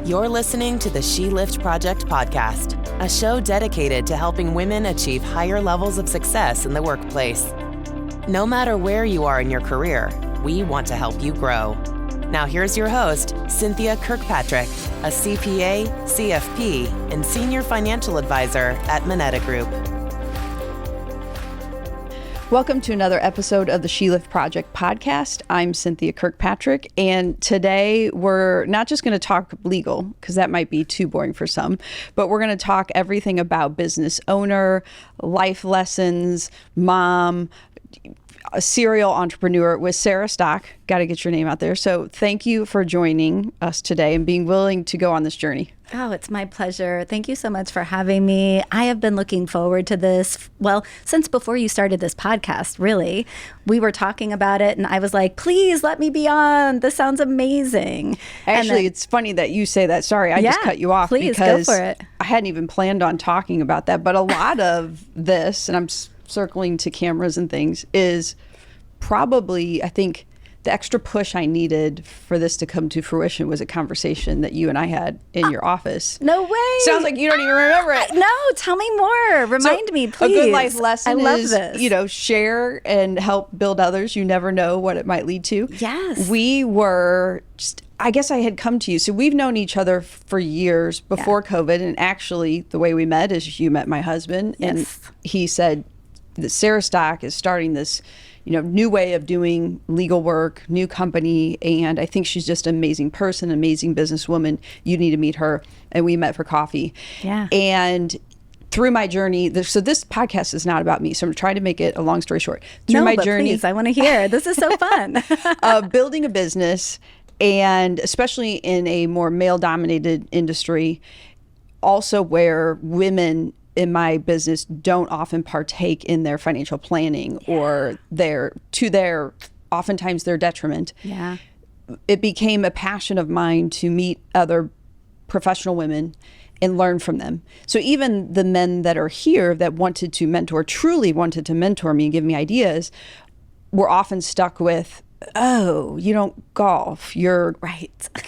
You're listening to the She Lift Project podcast, a show dedicated to helping women achieve higher levels of success in the workplace. No matter where you are in your career, we want to help you grow. Now here's your host, Cynthia Kirkpatrick, a CPA, CFP, and Senior Financial Advisor at Moneta Group. Welcome to another episode of the She Lift Project podcast. I'm Cynthia Kirkpatrick, and today we're not just going to talk legal, because that might be too boring for some, but we're going to talk everything about business owner, life lessons, mom, a serial entrepreneur with Sara Stock. Got to get your name out there. So thank you for joining us today and being willing to go on this journey. Oh, it's my pleasure. Thank you so much for having me. I have been looking forward to this, well, since before you started this podcast, really. We were talking about it and I was like, please let me be on. This sounds amazing. Actually, it's funny that you say that. Sorry, I just cut you off because go for it. I hadn't even planned on talking about that. But a lot of this, and I'm circling to cameras and things, is probably, I think, the extra push I needed for this to come to fruition was a conversation that you and I had in your office. No way. Sounds like you don't even remember it. No, tell me more. Remind me, please. A good life lesson is, this. Share and help build others. You never know what it might lead to. Yes. We were just, I guess I had come to you. So we've known each other for years before COVID. And actually, the way we met is you met my husband. Yes. And he said that Sara Stock is starting this new way of doing legal work, new company. And I think she's just an amazing person, amazing businesswoman. You need to meet her. And we met for coffee. Yeah. And through my journey, so this podcast is not about me. So I'm trying to make it a long story short. Through my journey, please, I want to hear. This is so fun. Building a business, and especially in a more male-dominated industry, also where women in my business don't often partake in their financial planning or oftentimes their detriment. Yeah. It became a passion of mine to meet other professional women and learn from them. So even the men that are here that truly wanted to mentor me and give me ideas, were often stuck with, oh, you don't golf. You're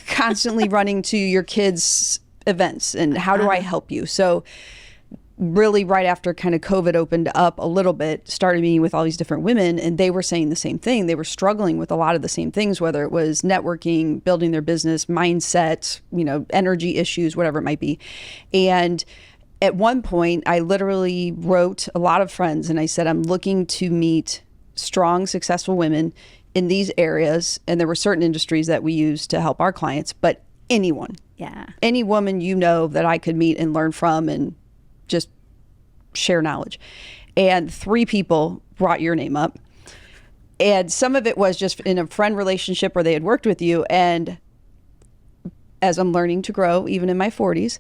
constantly running to your kids' events, and how do I help you? So really right after kind of COVID opened up a little bit, started meeting with all these different women, and they were saying the same thing. They were struggling with a lot of the same things, whether it was networking, building their business, mindset, energy issues, whatever it might be. And at one point, I literally wrote a lot of friends and I said, I'm looking to meet strong, successful women in these areas. And there were certain industries that we use to help our clients, but anyone. Yeah. Any woman that I could meet and learn from and just share knowledge. And 3 people brought your name up. And some of it was just in a friend relationship where they had worked with you. And as I'm learning to grow, even in my 40s,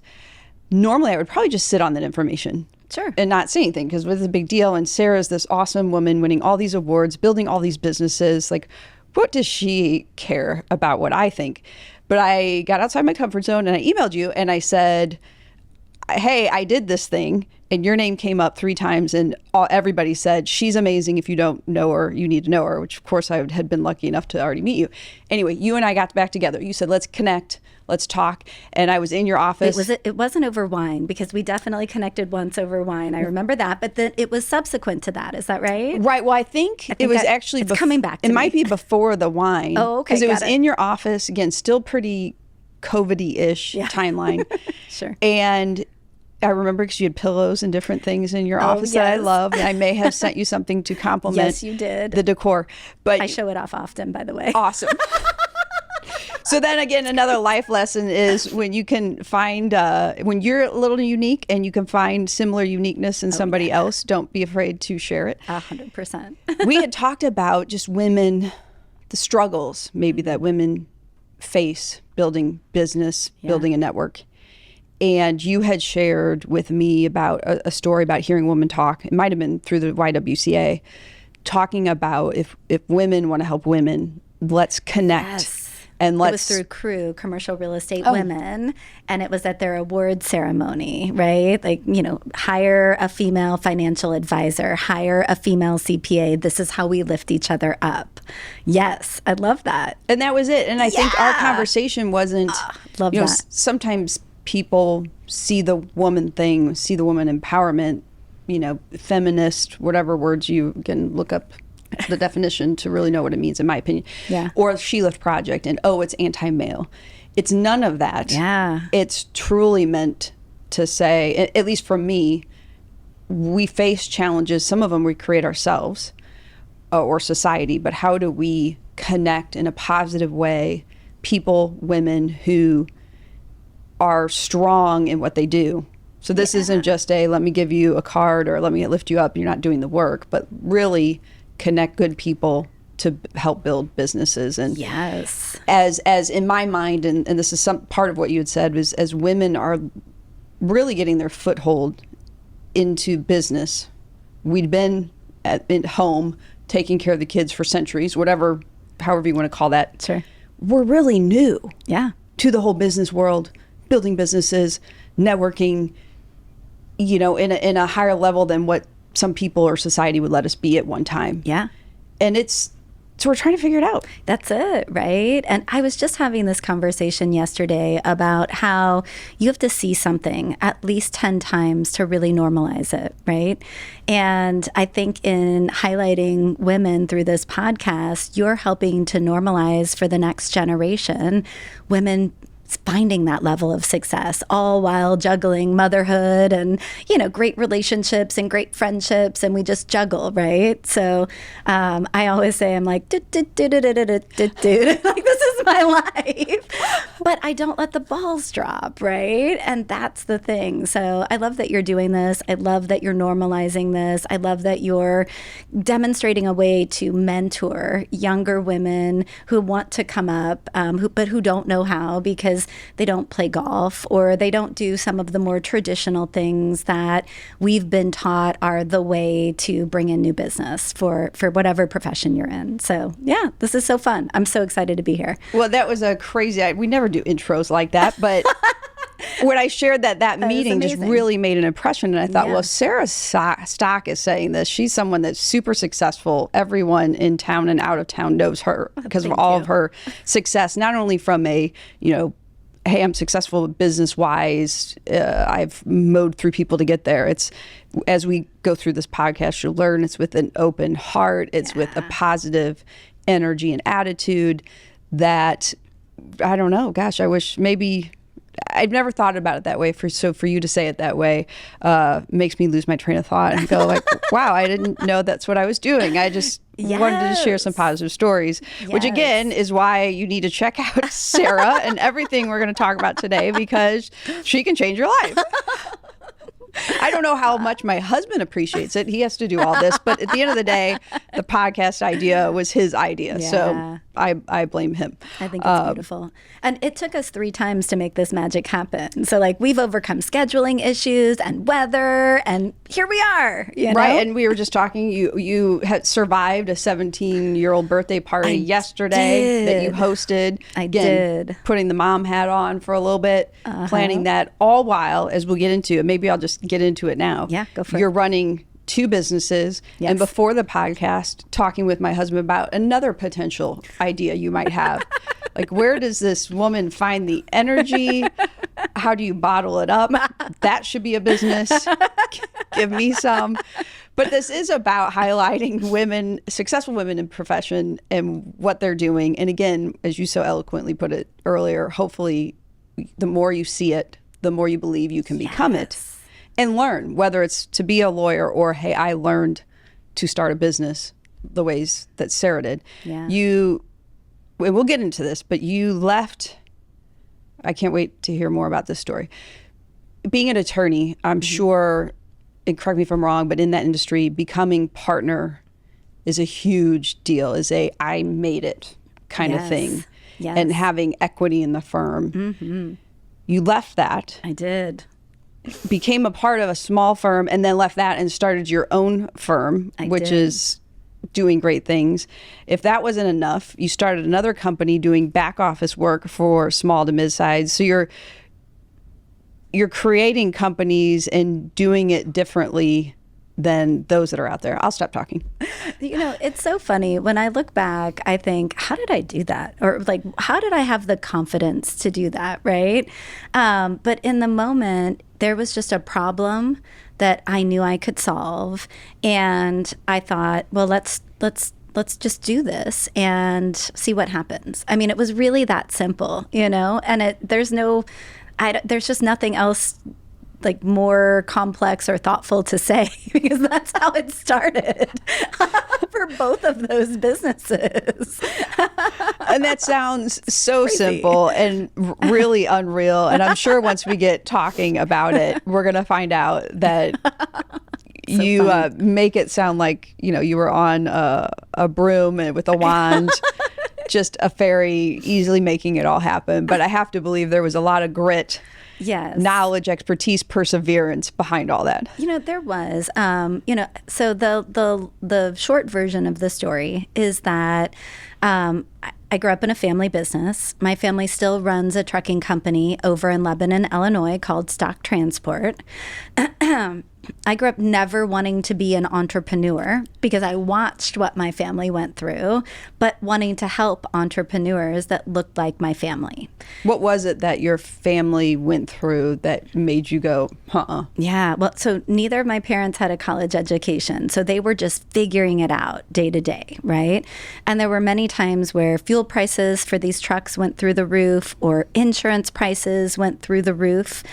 normally I would probably just sit on that information. Sure. And not say anything because it was a big deal. And Sarah's this awesome woman winning all these awards, building all these businesses. Like, what does she care about what I think? But I got outside my comfort zone and I emailed you and I said, hey, I did this thing, and your name came up 3 times, and everybody said, she's amazing. If you don't know her, you need to know her, which of course I had been lucky enough to already meet you. Anyway, you and I got back together. You said, let's connect, let's talk. And I was in your office. It wasn't over wine, because we definitely connected once over wine. I remember that, but then it was subsequent to that. Is that right? Right. Well, I think it was actually coming back to me. Might be before the wine. Oh, okay. Because it was in your office, again, still pretty COVID-y-ish timeline. Sure. And I remember because you had pillows and different things in your office that I love. And I may have sent you something to compliment yes, you did. The decor. But I show it off often, by the way. Awesome. So then again, another life lesson is when you can find, when you're a little unique and you can find similar uniqueness in somebody else, don't be afraid to share it. 100%. We had talked about just women, the struggles maybe that women face building business, building a network. And you had shared with me about a story about hearing women talk. It might have been through the YWCA, talking about if women want to help women, let's connect. Yes. And it was through CREW, Commercial Real Estate Women, and it was at their award ceremony, right? Like, hire a female financial advisor, hire a female CPA. This is how we lift each other up. Yes, I love that. And that was it. And I think our conversation wasn't Love You know, that. sometimes people see the woman thing, see the woman empowerment, you know, feminist, whatever words you can look up the definition to really know what it means, in my opinion. Yeah. Or She Lift Project, and it's anti-male. It's none of that. Yeah. It's truly meant to say, at least for me, we face challenges. Some of them we create ourselves or society, but how do we connect in a positive way people, women who are strong in what they do? So this isn't just let me give you a card or let me lift you up. You're not doing the work, but really connect good people to help build businesses. And Yes. as in my mind, and this is some part of what you had said, was as women are really getting their foothold into business, we'd been at home taking care of the kids for centuries, however you want to call that. Sure. We're really new Yeah. to the whole business world, building businesses, networking, you know, in a higher level than what some people or society would let us be at one time. Yeah. And so we're trying to figure it out. That's it, right? And I was just having this conversation yesterday about how you have to see something at least 10 times to really normalize it, right? And I think in highlighting women through this podcast, you're helping to normalize for the next generation women finding that level of success, all while juggling motherhood and, you know, great relationships and great friendships, and we just juggle, right? So I always say, I'm like, like, this is my life, but I don't let the balls drop, right? And that's the thing. So I love that you're doing this. I love that you're normalizing this. I love that you're demonstrating a way to mentor younger women who want to come up, but who don't know how because they don't play golf or they don't do some of the more traditional things that we've been taught are the way to bring in new business for whatever profession you're in. So yeah, this is so fun. I'm so excited to be here. Well, that was a crazy, we never do intros like that, but when I shared that meeting just really made an impression. And I thought, well, Sara Stock is saying this. She's someone that's super successful. Everyone in town and out of town knows her because of all of her success, not only from a, you know, hey, I'm successful business-wise. I've mowed through people to get there. It's, as we go through this podcast, you'll learn it's with an open heart. It's with a positive energy and attitude that, I don't know, gosh, I wish maybe, I've never thought about it that way. So for you to say it that way makes me lose my train of thought and go like, wow, I didn't know that's what I was doing. I just wanted to share some positive stories, which again is why you need to check out Sara and everything we're going to talk about today, because she can change your life. I don't know how much my husband appreciates it. He has to do all this, but at the end of the day, the podcast idea was his idea. Yeah. So I blame him. I think it's beautiful. And it took us 3 times to make this magic happen. So like we've overcome scheduling issues and weather, and here we are. You know? Right. And we were just talking, you had survived a 17-year-old birthday party yesterday that you hosted. I did. Putting the mom hat on for a little bit, planning that, all while, as we'll get into it, maybe I'll just get into it now. Yeah, go for it. You're running 2 businesses, and before the podcast, talking with my husband about another potential idea you might have. Like, where does this woman find the energy? How do you bottle it up? That should be a business. Give me some. But this is about highlighting women, successful women in profession and what they're doing. And again, as you so eloquently put it earlier, hopefully the more you see it, the more you believe you can become it. And learn, whether it's to be a lawyer or, hey, I learned to start a business the ways that Sara did. Yeah. We'll get into this, but you left, I can't wait to hear more about this story. Being an attorney, I'm sure, and correct me if I'm wrong, but in that industry, becoming partner is a huge deal, is I made it kind of thing. Yes. And having equity in the firm. Mm-hmm. You left that. I did. Became a part of a small firm and then left that and started your own firm, which is doing great things. If that wasn't enough, you started another company doing back office work for small to mid-size. So you're creating companies and doing it differently than those that are out there. I'll stop talking. It's so funny. When I look back, I think, how did I do that? Or like, how did I have the confidence to do that, right? But in the moment, there was just a problem that I knew I could solve. And I thought, well, let's just do this and see what happens. I mean, it was really that simple, and there's just nothing else like more complex or thoughtful to say, because that's how it started for both of those businesses. And that sounds so crazy. Simple and really unreal. And I'm sure once we get talking about it, we're going to find out that so you make it sound like, you were on a broom with a wand, just a fairy, easily making it all happen. But I have to believe there was a lot of grit. Yes. Knowledge, expertise, perseverance behind all that. There was. So the short version of the story is that I grew up in a family business. My family still runs a trucking company over in Lebanon, Illinois called Stock Transport. I grew up never wanting to be an entrepreneur because I watched what my family went through, but wanting to help entrepreneurs that looked like my family. What was it that your family went through that made you go, Yeah, well, so neither of my parents had a college education, so they were just figuring it out day to day, right? And there were many times where fuel prices for these trucks went through the roof, or insurance prices went through the roof,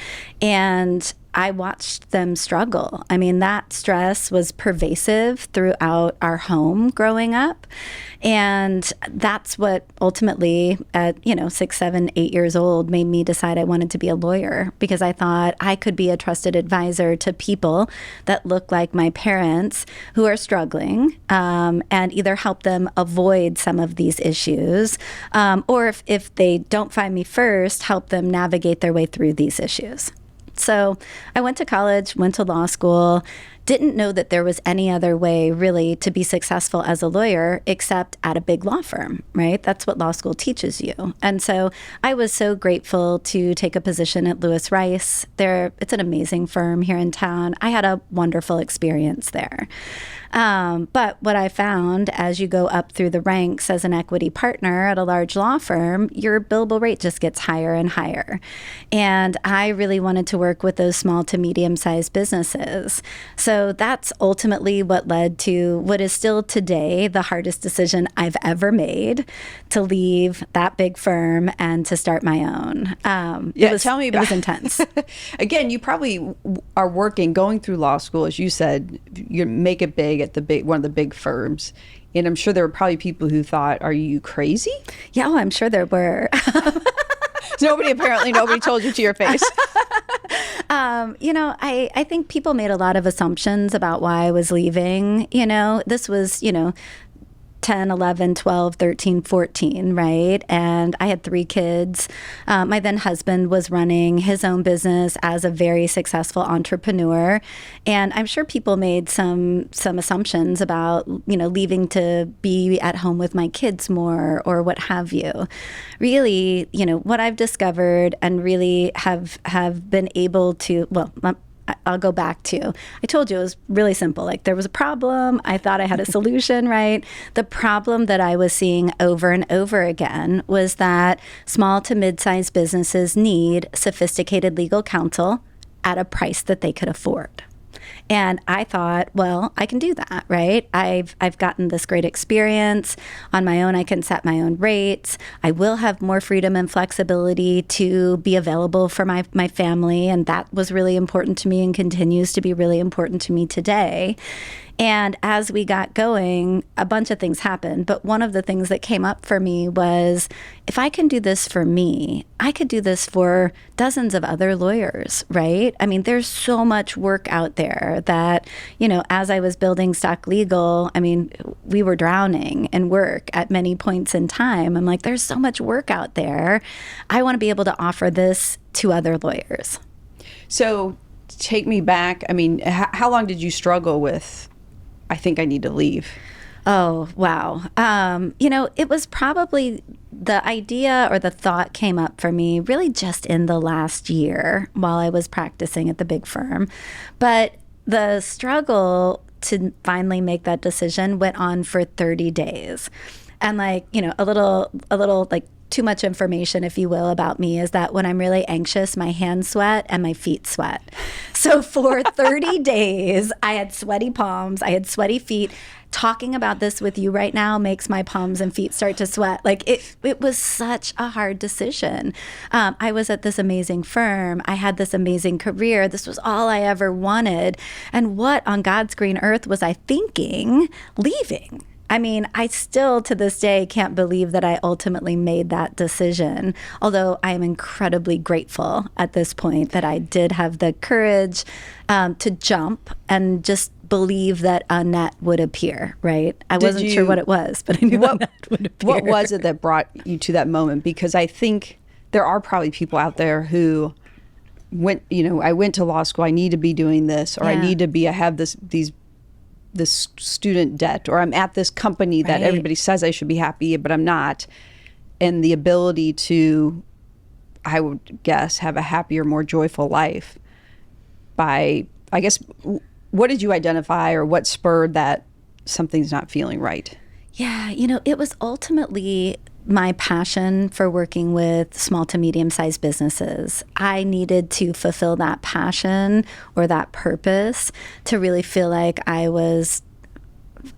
and I watched them struggle. I mean, that stress was pervasive throughout our home growing up. And that's what ultimately at, 6, 7, 8 years old made me decide I wanted to be a lawyer, because I thought I could be a trusted advisor to people that look like my parents who are struggling, and either help them avoid some of these issues, or if they don't find me first, help them navigate their way through these issues. So I went to college, went to law school, didn't know that there was any other way really to be successful as a lawyer except at a big law firm, right? That's what law school teaches you. And so I was so grateful to take a position at Lewis Rice. It's an amazing firm here in town. I had a wonderful experience there. But what I found as you go up through the ranks as an equity partner at a large law firm, your billable rate just gets higher and higher. And I really wanted to work with those small to medium-sized businesses. So that's ultimately what led to what is still today the hardest decision I've ever made, to leave that big firm and to start my own. Tell me about it. It was intense. Again, you probably are going through law school, as you said, you make it big at one of the big firms. And I'm sure there were probably people who thought, are you crazy? Yeah, I'm sure there were. Nobody told you to your face. I think people made a lot of assumptions about why I was leaving. This was, 10, 11, 12, 13, 14, right? And I had 3 kids. My then husband was running his own business as a very successful entrepreneur. And I'm sure people made some assumptions about, leaving to be at home with my kids more or what have you. Really, what I've discovered and really have been able to, I'll go back to, I told you it was really simple. Like, there was a problem. I thought I had a solution, right? The problem that I was seeing over and over again was that small to mid-sized businesses need sophisticated legal counsel at a price that they could afford. And I thought, well, I can do that, right? I've gotten this great experience on my own. I can set my own rates. I will have more freedom and flexibility to be available for my family. And that was really important to me and continues to be really important to me today. And as we got going, a bunch of things happened. But one of the things that came up for me was, if I can do this for me, I could do this for dozens of other lawyers, right? I mean, there's so much work out there that, as I was building Stock Legal, I mean, we were drowning in work at many points in time. I'm like, there's so much work out there. I want to be able to offer this to other lawyers. So take me back. I mean, how long did you struggle with, I think I need to leave? Oh, wow. It was probably the idea or the thought came up for me really just in the last year while I was practicing at the big firm. But the struggle to finally make that decision went on for 30 days. And like, you know, a little like too much information, if you will, about me is that when I'm really anxious, my hands sweat and my feet sweat. So for 30 days, I had sweaty palms, I had sweaty feet. Talking about this with you right now makes my palms and feet start to sweat. Like it was such a hard decision. I was at this amazing firm. I had this amazing career. This was all I ever wanted. And what on God's green earth was I thinking leaving? I mean, I still to this day can't believe that I ultimately made that decision, although I am incredibly grateful at this point that I did have the courage to jump and just believe that a net would appear, right? I wasn't sure what it was, but I knew a net would appear. What was it that brought you to that moment? Because I think there are probably people out there who went, you know, I went to law school, I need to be doing this, or I need to be, I have this student debt, or I'm at this company that everybody says I should be happy, but I'm not. And the ability to, I would guess, have a happier, more joyful life by, I guess, what did you identify or what spurred that something's not feeling right? Yeah, you know, it was ultimately my passion for working with small to medium-sized businesses. I needed to fulfill that passion or that purpose to really feel like I was,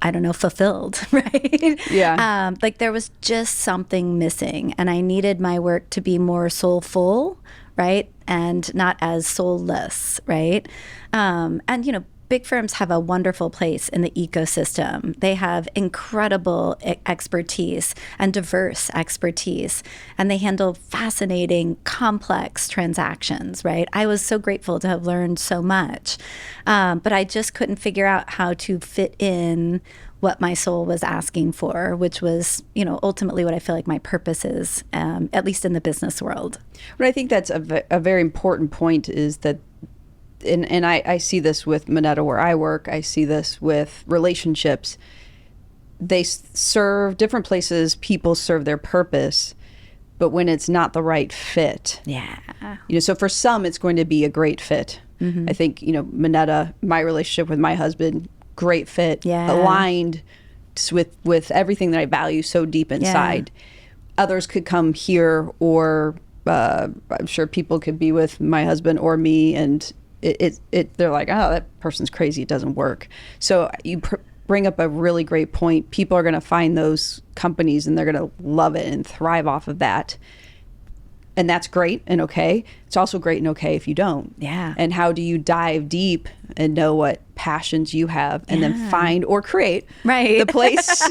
I don't know, fulfilled, right? Yeah. Like there was just something missing, and I needed my work to be more soulful, right? And not as soulless, right? And, you know, big firms have a wonderful place in the ecosystem. They have incredible expertise and diverse expertise, and they handle fascinating, complex transactions, right? I was so grateful to have learned so much, but I just couldn't figure out how to fit in what my soul was asking for, which was, you know, ultimately what I feel like my purpose is, at least in the business world. But I think that's a very important point is that, and I see this with Moneta where I work, I see this with relationships. They serve different places, people serve their purpose, but when it's not the right fit. Yeah. You know, so for some, it's going to be a great fit. I think, you know, Moneta, my relationship with my husband, great fit, aligned with everything that I value so deep inside. Others could come here, or I'm sure people could be with my husband or me, and they're like, oh, that person's crazy, it doesn't work. So you bring up a really great point. People are going to find those companies and they're going to love it and thrive off of that. And that's great and okay. It's also great and okay if you don't. Yeah. And how do you dive deep and know what passions you have, and then find or create the place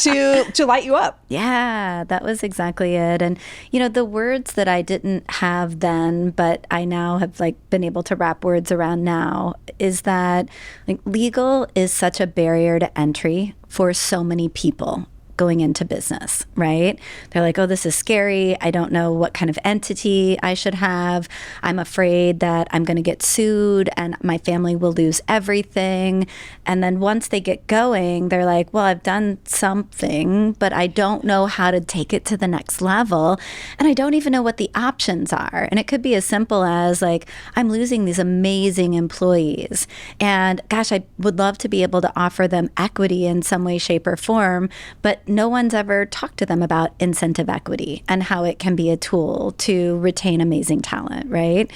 to light you up? Yeah, that was exactly it. And, you know, the words that I didn't have then, but I now have like been able to wrap words around now, is that like legal is such a barrier to entry for so many people going into business, right? They're like, oh, this is scary. I don't know what kind of entity I should have. I'm afraid that I'm going to get sued and my family will lose everything. And then once they get going, they're like, well, I've done something, but I don't know how to take it to the next level. And I don't even know what the options are. And it could be as simple as like, I'm losing these amazing employees. And gosh, I would love to be able to offer them equity in some way, shape, or form, but no one's ever talked to them about incentive equity and how it can be a tool to retain amazing talent, right?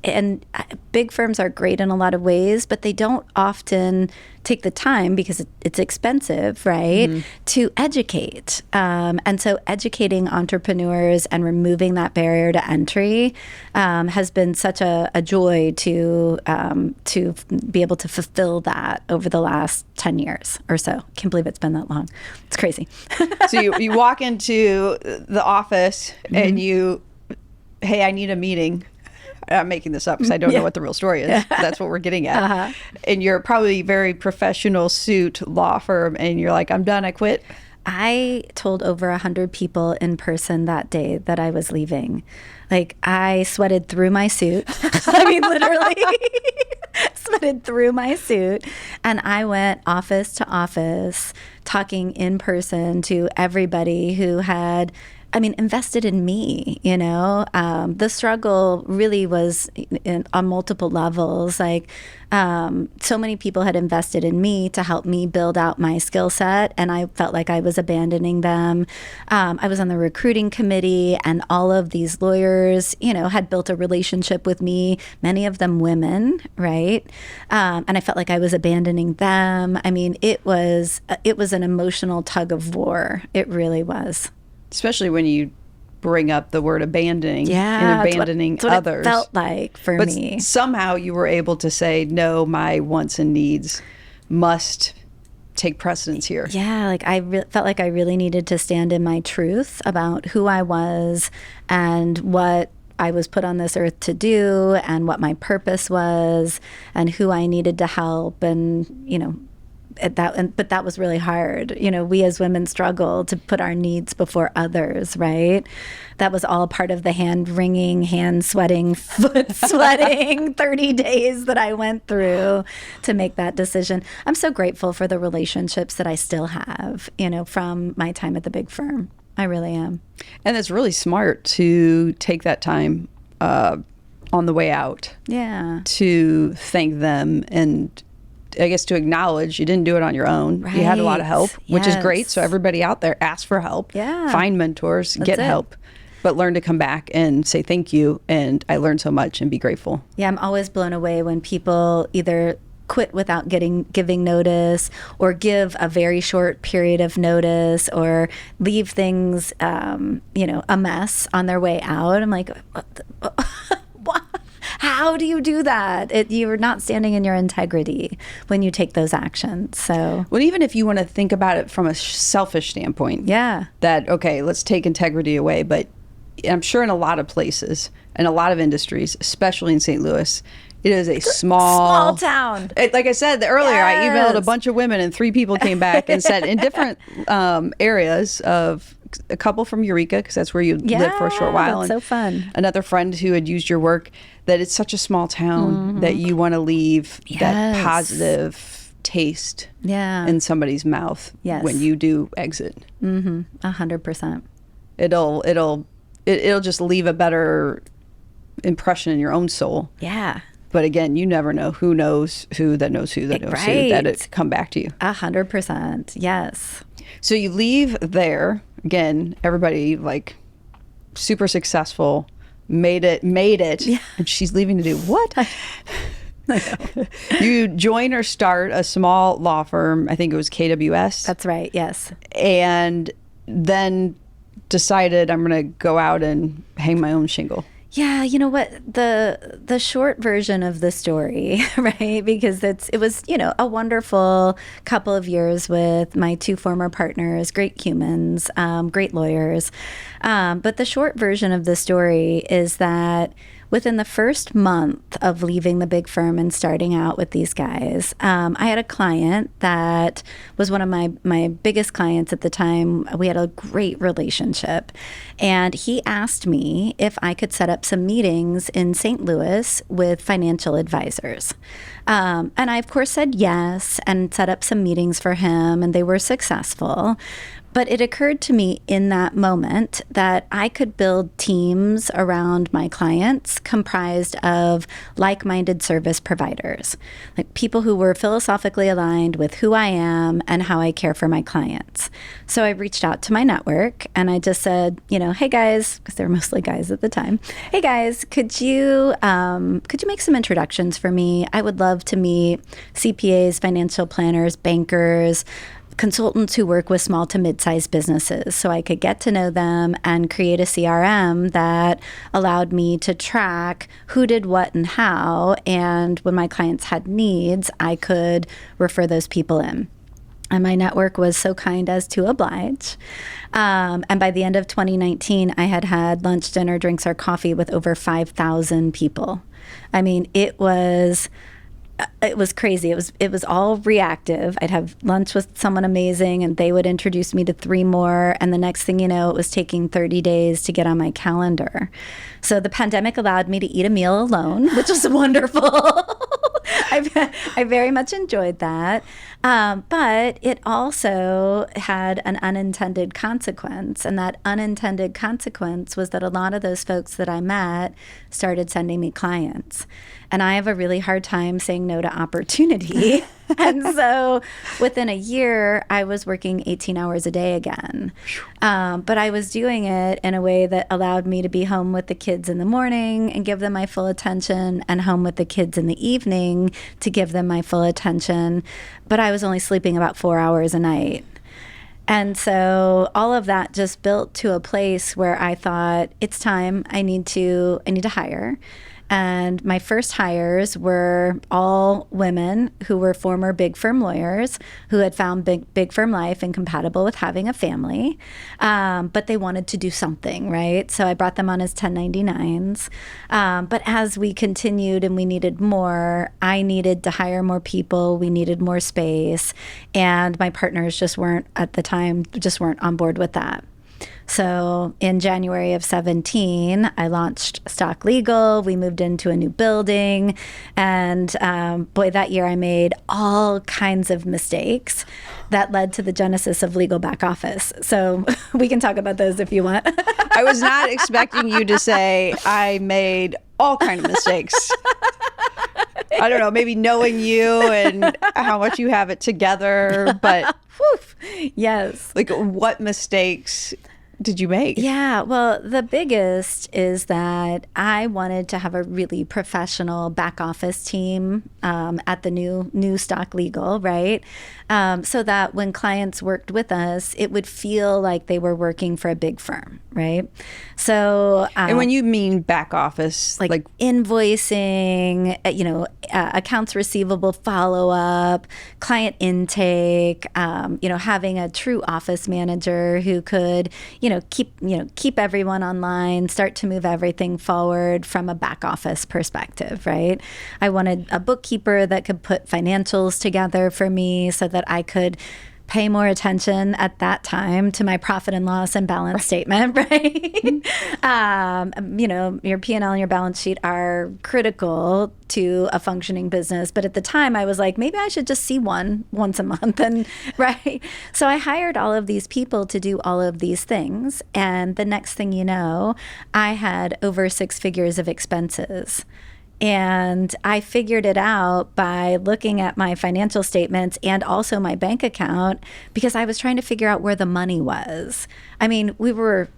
And big firms are great in a lot of ways, but they don't often take the time, because it's expensive, right, to educate. And so educating entrepreneurs and removing that barrier to entry has been such a joy to be able to fulfill that over the last 10 years or so. Can't believe it's been that long. It's crazy. So you walk into the office and hey, I need a meeting. I'm making this up because I don't know what the real story is. That's what we're getting at. And you're probably very professional suit law firm, and you're like, I'm done, I quit. I told over 100 people in person that day that I was leaving. Like, I sweated through my suit. I mean, literally sweated through my suit. And I went office to office talking in person to everybody who had invested in me, the struggle really was on multiple levels. Like, so many people had invested in me to help me build out my skill set, and I felt like I was abandoning them. I was on the recruiting committee, and all of these lawyers, had built a relationship with me, many of them women, right? And I felt like I was abandoning them. I mean, it was an emotional tug of war. It really was. Especially when you bring up the word abandoning and abandoning that's what others. It felt like for me. But somehow you were able to say, no, my wants and needs must take precedence here. Yeah, like I felt like I really needed to stand in my truth about who I was and what I was put on this earth to do and what my purpose was and who I needed to help, and but that was really hard. We as women struggle to put our needs before others, right? That was all part of the hand-wringing, hand-sweating, foot-sweating 30 days that I went through to make that decision. I'm so grateful for the relationships that I still have, from my time at the big firm. I really am. And it's really smart to take that time on the way out. Yeah. To thank them and I guess to acknowledge you didn't do it on your own. Right. You had a lot of help, which is great. So everybody out there, ask for help. Yeah. Find mentors, get help, but learn to come back and say thank you. And I learned so much and be grateful. Yeah, I'm always blown away when people either quit without giving notice, or give a very short period of notice, or leave things, a mess on their way out. I'm like, what? How do you do that? You're not standing in your integrity when you take those actions. So, well, even if you want to think about it from a selfish standpoint, that, okay, let's take integrity away. But I'm sure in a lot of places, in a lot of industries, especially in St. Louis, it is a small town. Like I said earlier, I emailed a bunch of women and 3 people came back and said in different areas of a couple from Eureka, because that's where you lived for a short while. That's and so fun. Another friend who had used your work, that it's such a small town that you want to leave that positive taste in somebody's mouth when you do exit. 100%. It'll just leave a better impression in your own soul. Yeah. But again, you never know who knows who that knows who that knows who that it come back to you. 100%. Yes. So you leave there. Again, everybody like super successful, made it. Yeah. And she's leaving to do what? You join or start a small law firm. I think it was KWS. That's right. Yes. And then decided I'm going to go out and hang my own shingle. Yeah, you know what, the short version of the story, right? Because it was a wonderful couple of years with my 2 former partners, great humans, great lawyers. But the short version of the story is that within the first month of leaving the big firm and starting out with these guys, I had a client that was one of my biggest clients at the time. We had a great relationship. And he asked me if I could set up some meetings in St. Louis with financial advisors. And I, of course, said yes and set up some meetings for him, and they were successful. But it occurred to me in that moment that I could build teams around my clients comprised of like-minded service providers, like people who were philosophically aligned with who I am and how I care for my clients. So I reached out to my network and I just said, hey guys, because they were mostly guys at the time, hey guys, could you make some introductions for me? I would love to meet CPAs, financial planners, bankers, consultants who work with small to mid-sized businesses, so I could get to know them and create a CRM that allowed me to track who did what and how. And when my clients had needs, I could refer those people in. And my network was so kind as to oblige. And by the end of 2019, I had lunch, dinner, drinks, or coffee with over 5,000 people. I mean, it was crazy. It was all reactive. I'd have lunch with someone amazing and they would introduce me to 3 more. And the next thing you know, it was taking 30 days to get on my calendar. So the pandemic allowed me to eat a meal alone, which was wonderful. I very much enjoyed that. But it also had an unintended consequence. And that unintended consequence was that a lot of those folks that I met started sending me clients. And I have a really hard time saying no to opportunity. And so within a year, I was working 18 hours a day again. But I was doing it in a way that allowed me to be home with the kids in the morning and give them my full attention, and home with the kids in the evening to give them my full attention. But I was only sleeping about 4 hours a night. And so all of that just built to a place where I thought, it's time. I need to hire. And my first hires were all women who were former big firm lawyers who had found big firm life incompatible with having a family, but they wanted to do something, right? So I brought them on as 1099s. But as we continued and we needed more, I needed to hire more people. We needed more space. And my partners just weren't, at the time, just weren't on board with that. So in January of 17, I launched Stock Legal. We moved into a new building. And boy, that year I made all kinds of mistakes that led to the genesis of Legal Back Office. So we can talk about those if you want. I was not expecting you to say I made all kinds of mistakes. I don't know, maybe knowing you and how much you have it together, but yes. Like, what mistakes did you make? Yeah, well, the biggest is that I wanted to have a really professional back office team at the new Stock Legal, right? So that when clients worked with us, it would feel like they were working for a big firm, right? So, and when you mean back office, like invoicing, accounts receivable follow-up, client intake, having a true office manager who could, keep everyone online, start to move everything forward from a back office perspective, right? I wanted a bookkeeper that could put financials together for me so that I could pay more attention at that time to my profit and loss and balance statement, right? Your P&L and your balance sheet are critical to a functioning business. But at the time I was like, maybe I should just see one once a month. And right. So I hired all of these people to do all of these things. And the next thing you know, I had over 6 figures of expenses. And I figured it out by looking at my financial statements and also my bank account, because I was trying to figure out where the money was. I mean, we were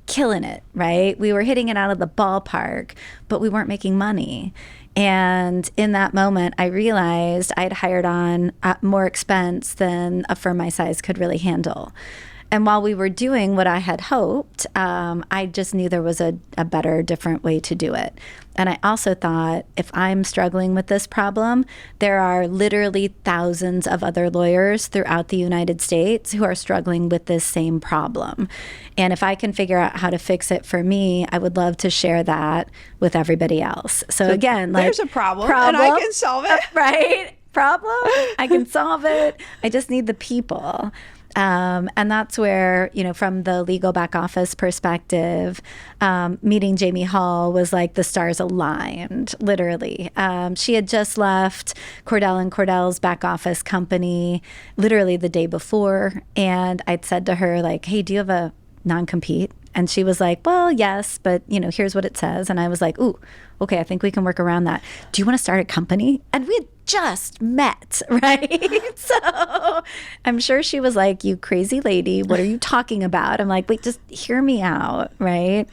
killing it, right? We were hitting it out of the ballpark, but we weren't making money. And in that moment, I realized I'd hired on more expense than a firm my size could really handle. And while we were doing what I had hoped, I just knew there was a better, different way to do it. And I also thought, if I'm struggling with this problem, there are literally thousands of other lawyers throughout the United States who are struggling with this same problem. And if I can figure out how to fix it for me, I would love to share that with everybody else. So again, there's a problem and I can solve it. Right? Problem, I can solve it. I just need the people. And that's where, from the legal back office perspective, meeting Jamie Hall was like the stars aligned, literally. She had just left Cordell & Cordell's back office company literally the day before. And I'd said to her, like, hey, do you have a non-compete? And she was like, well, yes, but, here's what it says. And I was like, ooh, okay, I think we can work around that. Do you want to start a company? And we had just met, right? So I'm sure she was like, you crazy lady, what are you talking about? I'm like, wait, just hear me out, right?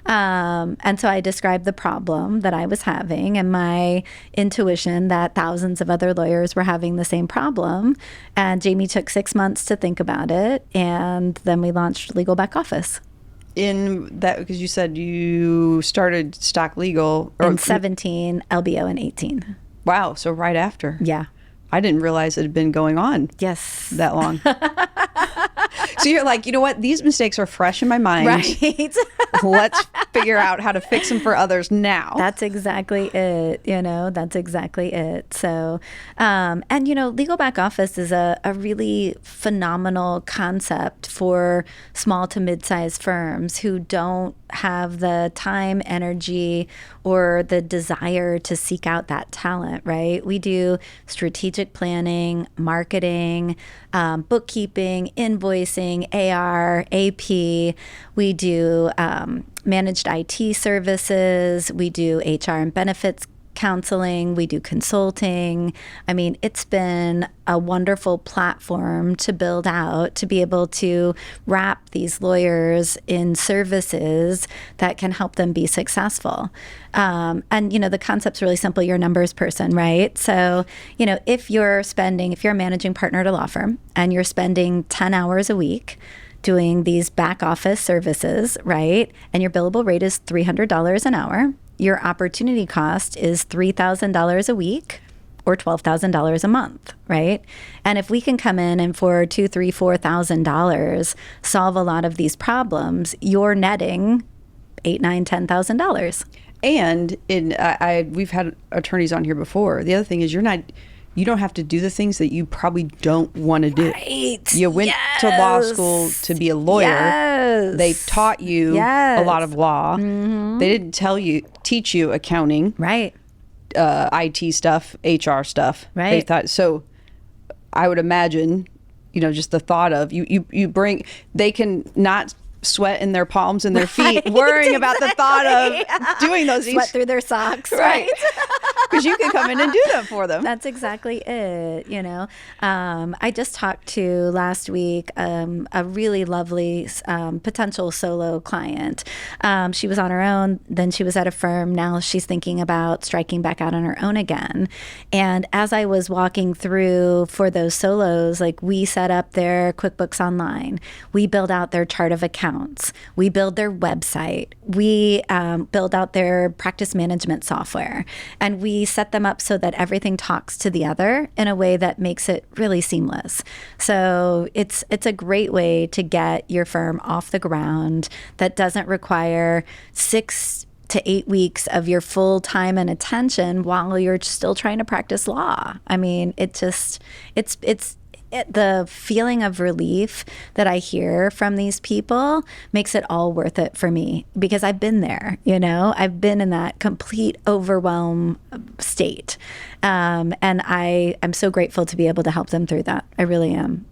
And so I described the problem that I was having and my intuition that thousands of other lawyers were having the same problem. And Jamie took 6 months to think about it. And then we launched Legal Back Office. In that, because you said you started Stock Legal in 17, LBO in 18. Wow, so right after. Yeah. I didn't realize it had been going on that long. So you're like, you know what? These mistakes are fresh in my mind. Right. figure out how to fix them for others now. That's exactly it. That's exactly it. So, and legal back office is a really phenomenal concept for small to mid-sized firms who don't have the time, energy, or the desire to seek out that talent, right? We do strategic planning, marketing, bookkeeping, invoicing, AR, AP. We do managed IT services. We do HR and benefits counseling. We do consulting. I mean, it's been a wonderful platform to build out, to be able to wrap these lawyers in services that can help them be successful. And the concept's really simple. You're a numbers person, right? So, if you're a managing partner at a law firm and you're spending 10 hours a week doing these back office services, right? And your billable rate is $300 an hour. Your opportunity cost is $3,000 a week or $12,000 a month, right? And if we can come in and for $2,000, $3,000, $4,000 solve a lot of these problems, you're netting $8,000, $9,000, $10,000. And we've had attorneys on here before. The other thing is you don't have to do the things that you probably don't want to do. Right. You went to law school to be a lawyer. Yes. They taught you a lot of law. Mm-hmm. They didn't teach you accounting. Right. IT stuff, HR stuff. Right. They thought, so I would imagine, just the thought of they can not sweat in their palms and their feet, worrying about the thought of doing those things. Sweat through their socks, right? Because you can come in and do that for them. That's exactly it. I just talked to last week a really lovely potential solo client. She was on her own, then she was at a firm. Now she's thinking about striking back out on her own again. And as I was walking through for those solos, we set up their QuickBooks Online. We build out their chart of accounts. We build their website. We build out their practice management software. And we set them up so that everything talks to the other in a way that makes it really seamless. So it's a great way to get your firm off the ground that doesn't require 6 to 8 weeks of your full time and attention while you're still trying to practice law. I mean, the feeling of relief that I hear from these people makes it all worth it for me, because I've been there, I've been in that complete overwhelm state. And I am so grateful to be able to help them through that. I really am.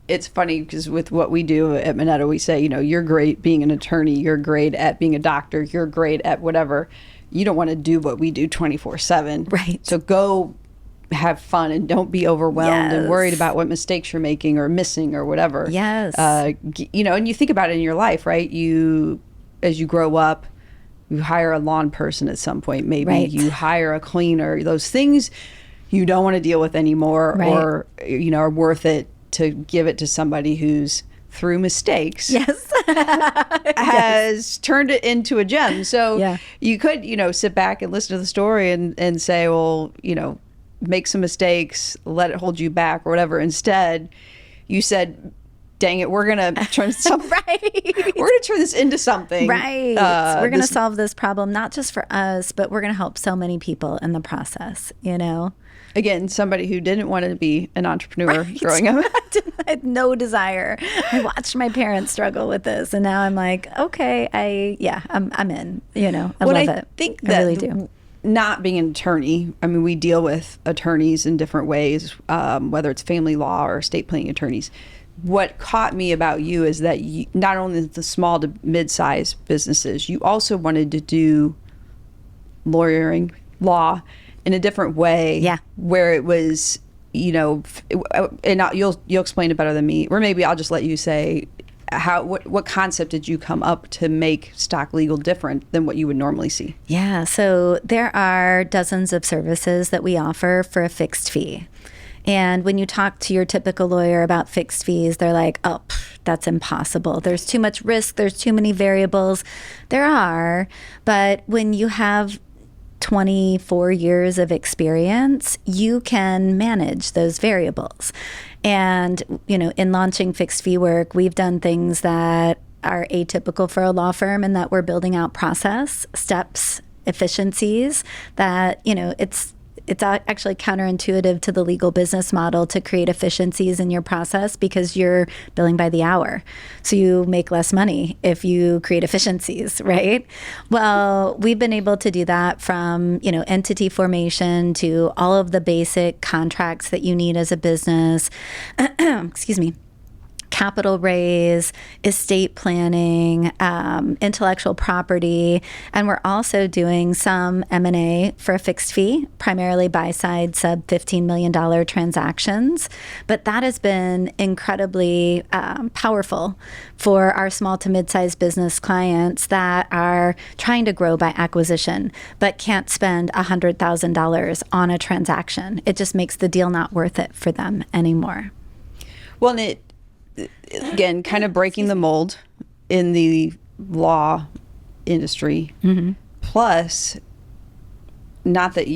It's funny because with what we do at Minetta, we say, you're great being an attorney, you're great at being a doctor, you're great at whatever. You don't want to do what we do 24/7. Right. So go have fun and don't be overwhelmed and worried about what mistakes you're making or missing or whatever. Yes. And you think about it in your life, right? As you grow up, you hire a lawn person at some point, maybe you hire a cleaner. Those things you don't want to deal with anymore, or are worth it to give it to somebody who's through mistakes has turned it into a gem. So you could, sit back and listen to the story and say, well, make some mistakes, let it hold you back or whatever. Instead, you said, dang it, we're going to turn we're going to turn this into something. Right. We're going to solve this problem, not just for us, but we're going to help so many people in the process, Again, somebody who didn't want to be an entrepreneur growing up. I had no desire. I watched my parents struggle with this, and now I'm like, okay, I'm in, I love it. I think that I really do. Not being an attorney, I mean, we deal with attorneys in different ways, whether it's family law or estate planning attorneys. What caught me about you is that not only the small to mid-sized businesses, you also wanted to do law in a different way. Yeah. Where it was, and you'll explain it better than me, or maybe I'll just let you say what concept did you come up to make Stock Legal different than what you would normally see? Yeah, so there are dozens of services that we offer for a fixed fee. And when you talk to your typical lawyer about fixed fees, they're like, oh, that's impossible. There's too much risk. There's too many variables. There are, but when you have 24 years of experience, you can manage those variables. And, in launching fixed fee work, we've done things that are atypical for a law firm, and that we're building out process, steps, efficiencies that, it's actually counterintuitive to the legal business model to create efficiencies in your process because you're billing by the hour. So you make less money if you create efficiencies, right? Well, we've been able to do that from, entity formation to all of the basic contracts that you need as a business. Excuse me. Capital raise, estate planning, intellectual property, and we're also doing some M&A for a fixed fee, primarily buy-side sub $15 million transactions. But that has been incredibly powerful for our small to mid-sized business clients that are trying to grow by acquisition, but can't spend $100,000 on a transaction. It just makes the deal not worth it for them anymore. Well, and it, again, kind of breaking the mold in the law industry. Mm-hmm. Plus, not that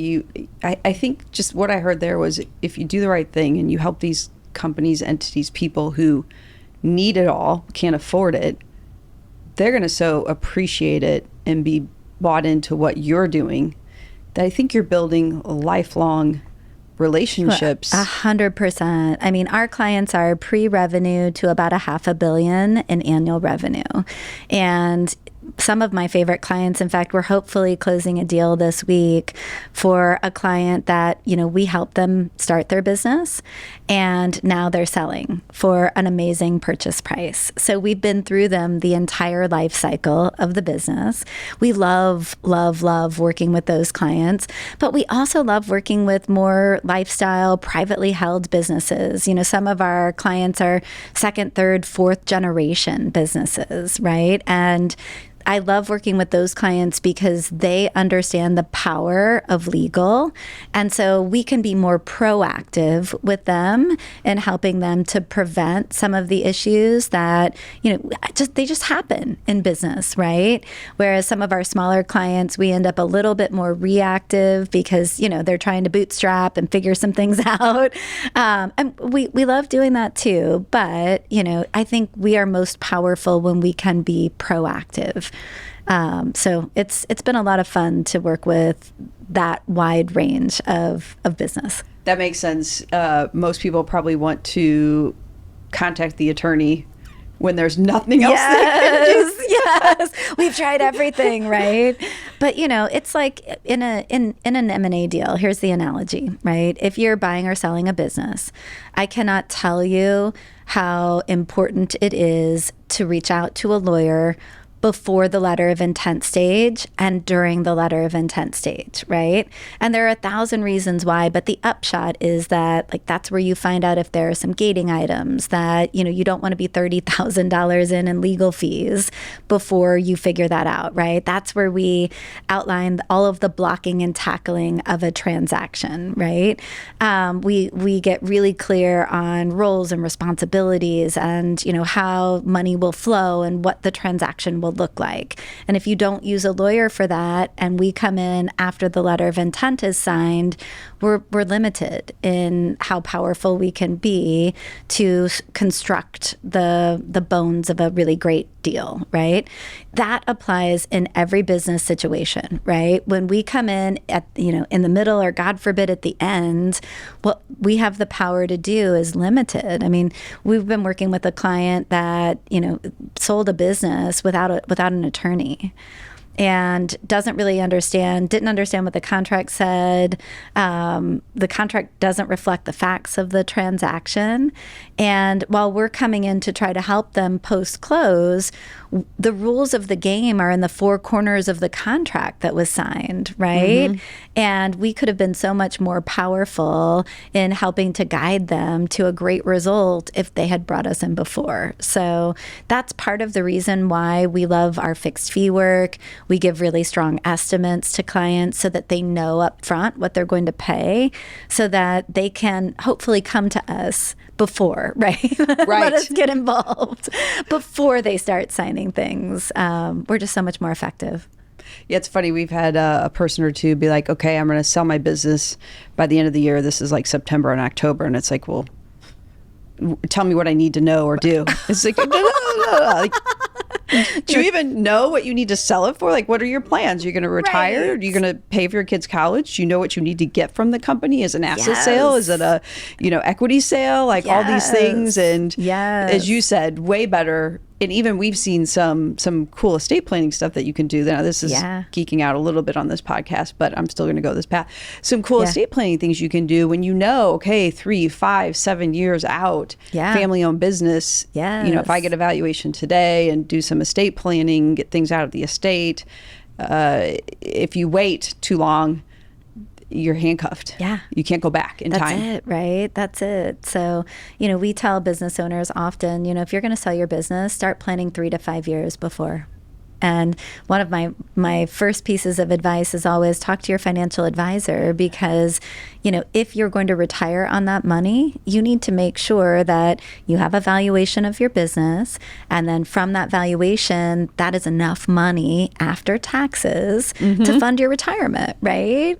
I think just what I heard there was if you do the right thing and you help these companies, entities, people who need it all, can't afford it, they're going to so appreciate it and be bought into what you're doing that I think you're building lifelong relationships. 100%. I mean, our clients are pre-revenue to about $500 million in annual revenue. And some of my favorite clients, in fact, we're hopefully closing a deal this week for a client that, we helped them start their business and now they're selling for an amazing purchase price. So we've been through them the entire life cycle of the business. We love, love, love working with those clients, but we also love working with more lifestyle, privately held businesses. Some of our clients are second, third, fourth generation businesses, right? And I love working with those clients because they understand the power of legal. And so we can be more proactive with them in helping them to prevent some of the issues that, they just happen in business, right? Whereas some of our smaller clients, we end up a little bit more reactive because, they're trying to bootstrap and figure some things out. And we love doing that too. But, I think we are most powerful when we can be proactive. So it's been a lot of fun to work with that wide range of business. That makes sense. Most people probably want to contact the attorney when there's nothing else. Yes. We've tried everything, right? But it's like in an M&A deal. Here's the analogy, right? If you're buying or selling a business, I cannot tell you how important it is to reach out to a lawyer before the letter of intent stage and during the letter of intent stage, right? And there are 1,000 reasons why, but the upshot is that that's where you find out if there are some gating items that, you don't want to be $30,000 in legal fees before you figure that out, right? That's where we outline all of the blocking and tackling of a transaction, right? We get really clear on roles and responsibilities and, how money will flow and what the transaction will look like. And if you don't use a lawyer for that and we come in after the letter of intent is signed, we're limited in how powerful we can be to construct the bones of a really great deal, right? That applies in every business situation, right? When we come in at, in the middle or God forbid at the end, what we have the power to do is limited. I mean, we've been working with a client that, sold a business without an attorney. And didn't understand what the contract said. The contract doesn't reflect the facts of the transaction. And while we're coming in to try to help them post-close, the rules of the game are in the four corners of the contract that was signed, right? Mm-hmm. And we could have been so much more powerful in helping to guide them to a great result if they had brought us in before. So that's part of the reason why we love our fixed fee work. We give really strong estimates to clients so that they know up front what they're going to pay so that they can hopefully come to us before, right? Let us get involved before they start signing things. We're just so much more effective. Yeah, it's funny. We've had a person or two be like, okay, I'm going to sell my business by the end of the year. This is like September and October. And it's like, well, tell me what I need to know or do. It's like, no. Like, Do you even know what you need to sell it for? Like, what are your plans? You're going to retire? Right. Are you going to pay for your kids' college? Do you know what you need to get from the company? Is it an asset sale? Is it a, equity sale? Like all these things. And as you said, way better. And even we've seen some cool estate planning stuff that you can do. Now, this is geeking out a little bit on this podcast, but I'm still going to go this path. Some cool estate planning things you can do when okay, 3, 5, 7 years out, family-owned business. If I get a valuation today and do some estate planning, get things out of the estate. If you wait too long, you're handcuffed. You can't go back in time. That's it, right? That's it. So, we tell business owners often, if you're going to sell your business, start planning 3 to 5 years before. And one of my first pieces of advice is always talk to your financial advisor, because, if you're going to retire on that money, you need to make sure that you have a valuation of your business. And then from that valuation, that is enough money after taxes to fund your retirement, right?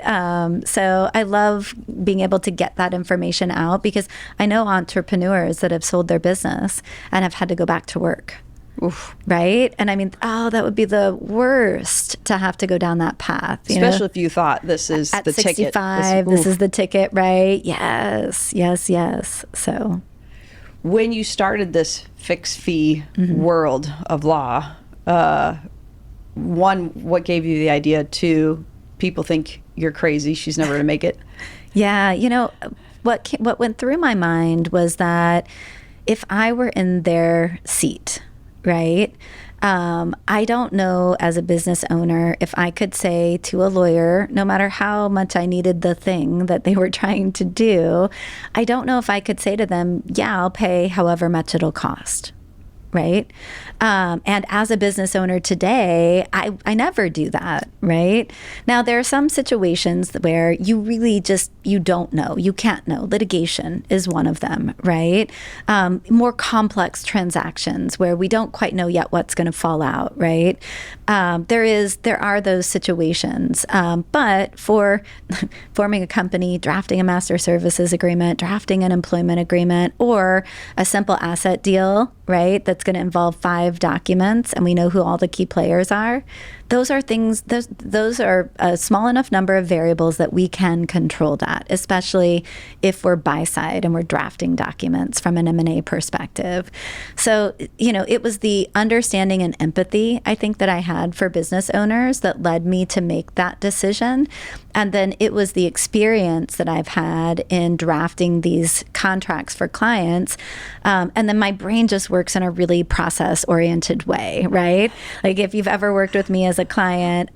So I love being able to get that information out, because I know entrepreneurs that have sold their business and have had to go back to work. Oof. Right? And I mean, that would be the worst to have to go down that path. Especially if you thought this is at the 65, ticket. This is the ticket, right? Yes. So when you started this fixed fee world of law, one, what gave you the idea? 2, people think you're crazy. She's never going to make it. What went through my mind was that if I were in their seat, right? I don't know as a business owner if I could say to a lawyer, no matter how much I needed the thing that they were trying to do, I don't know if I could say to them, I'll pay however much it'll cost. Right? And as a business owner today, I never do that, right? Now, there are some situations where you really you don't know. You can't know. Litigation is one of them, right? More complex transactions where we don't quite know yet what's going to fall out, right? There are those situations. But for forming a company, drafting a master services agreement, drafting an employment agreement, or a simple asset deal, right, that's going to involve 5 documents and we know who all the key players are, those are things, those are a small enough number of variables that we can control that, especially if we're buy side and we're drafting documents from an M&A perspective. So, it was the understanding and empathy, I think, that I had for business owners that led me to make that decision. And then it was the experience that I've had in drafting these contracts for clients. And then my brain just works in a really process-oriented way, right? Like if you've ever worked with me as a client,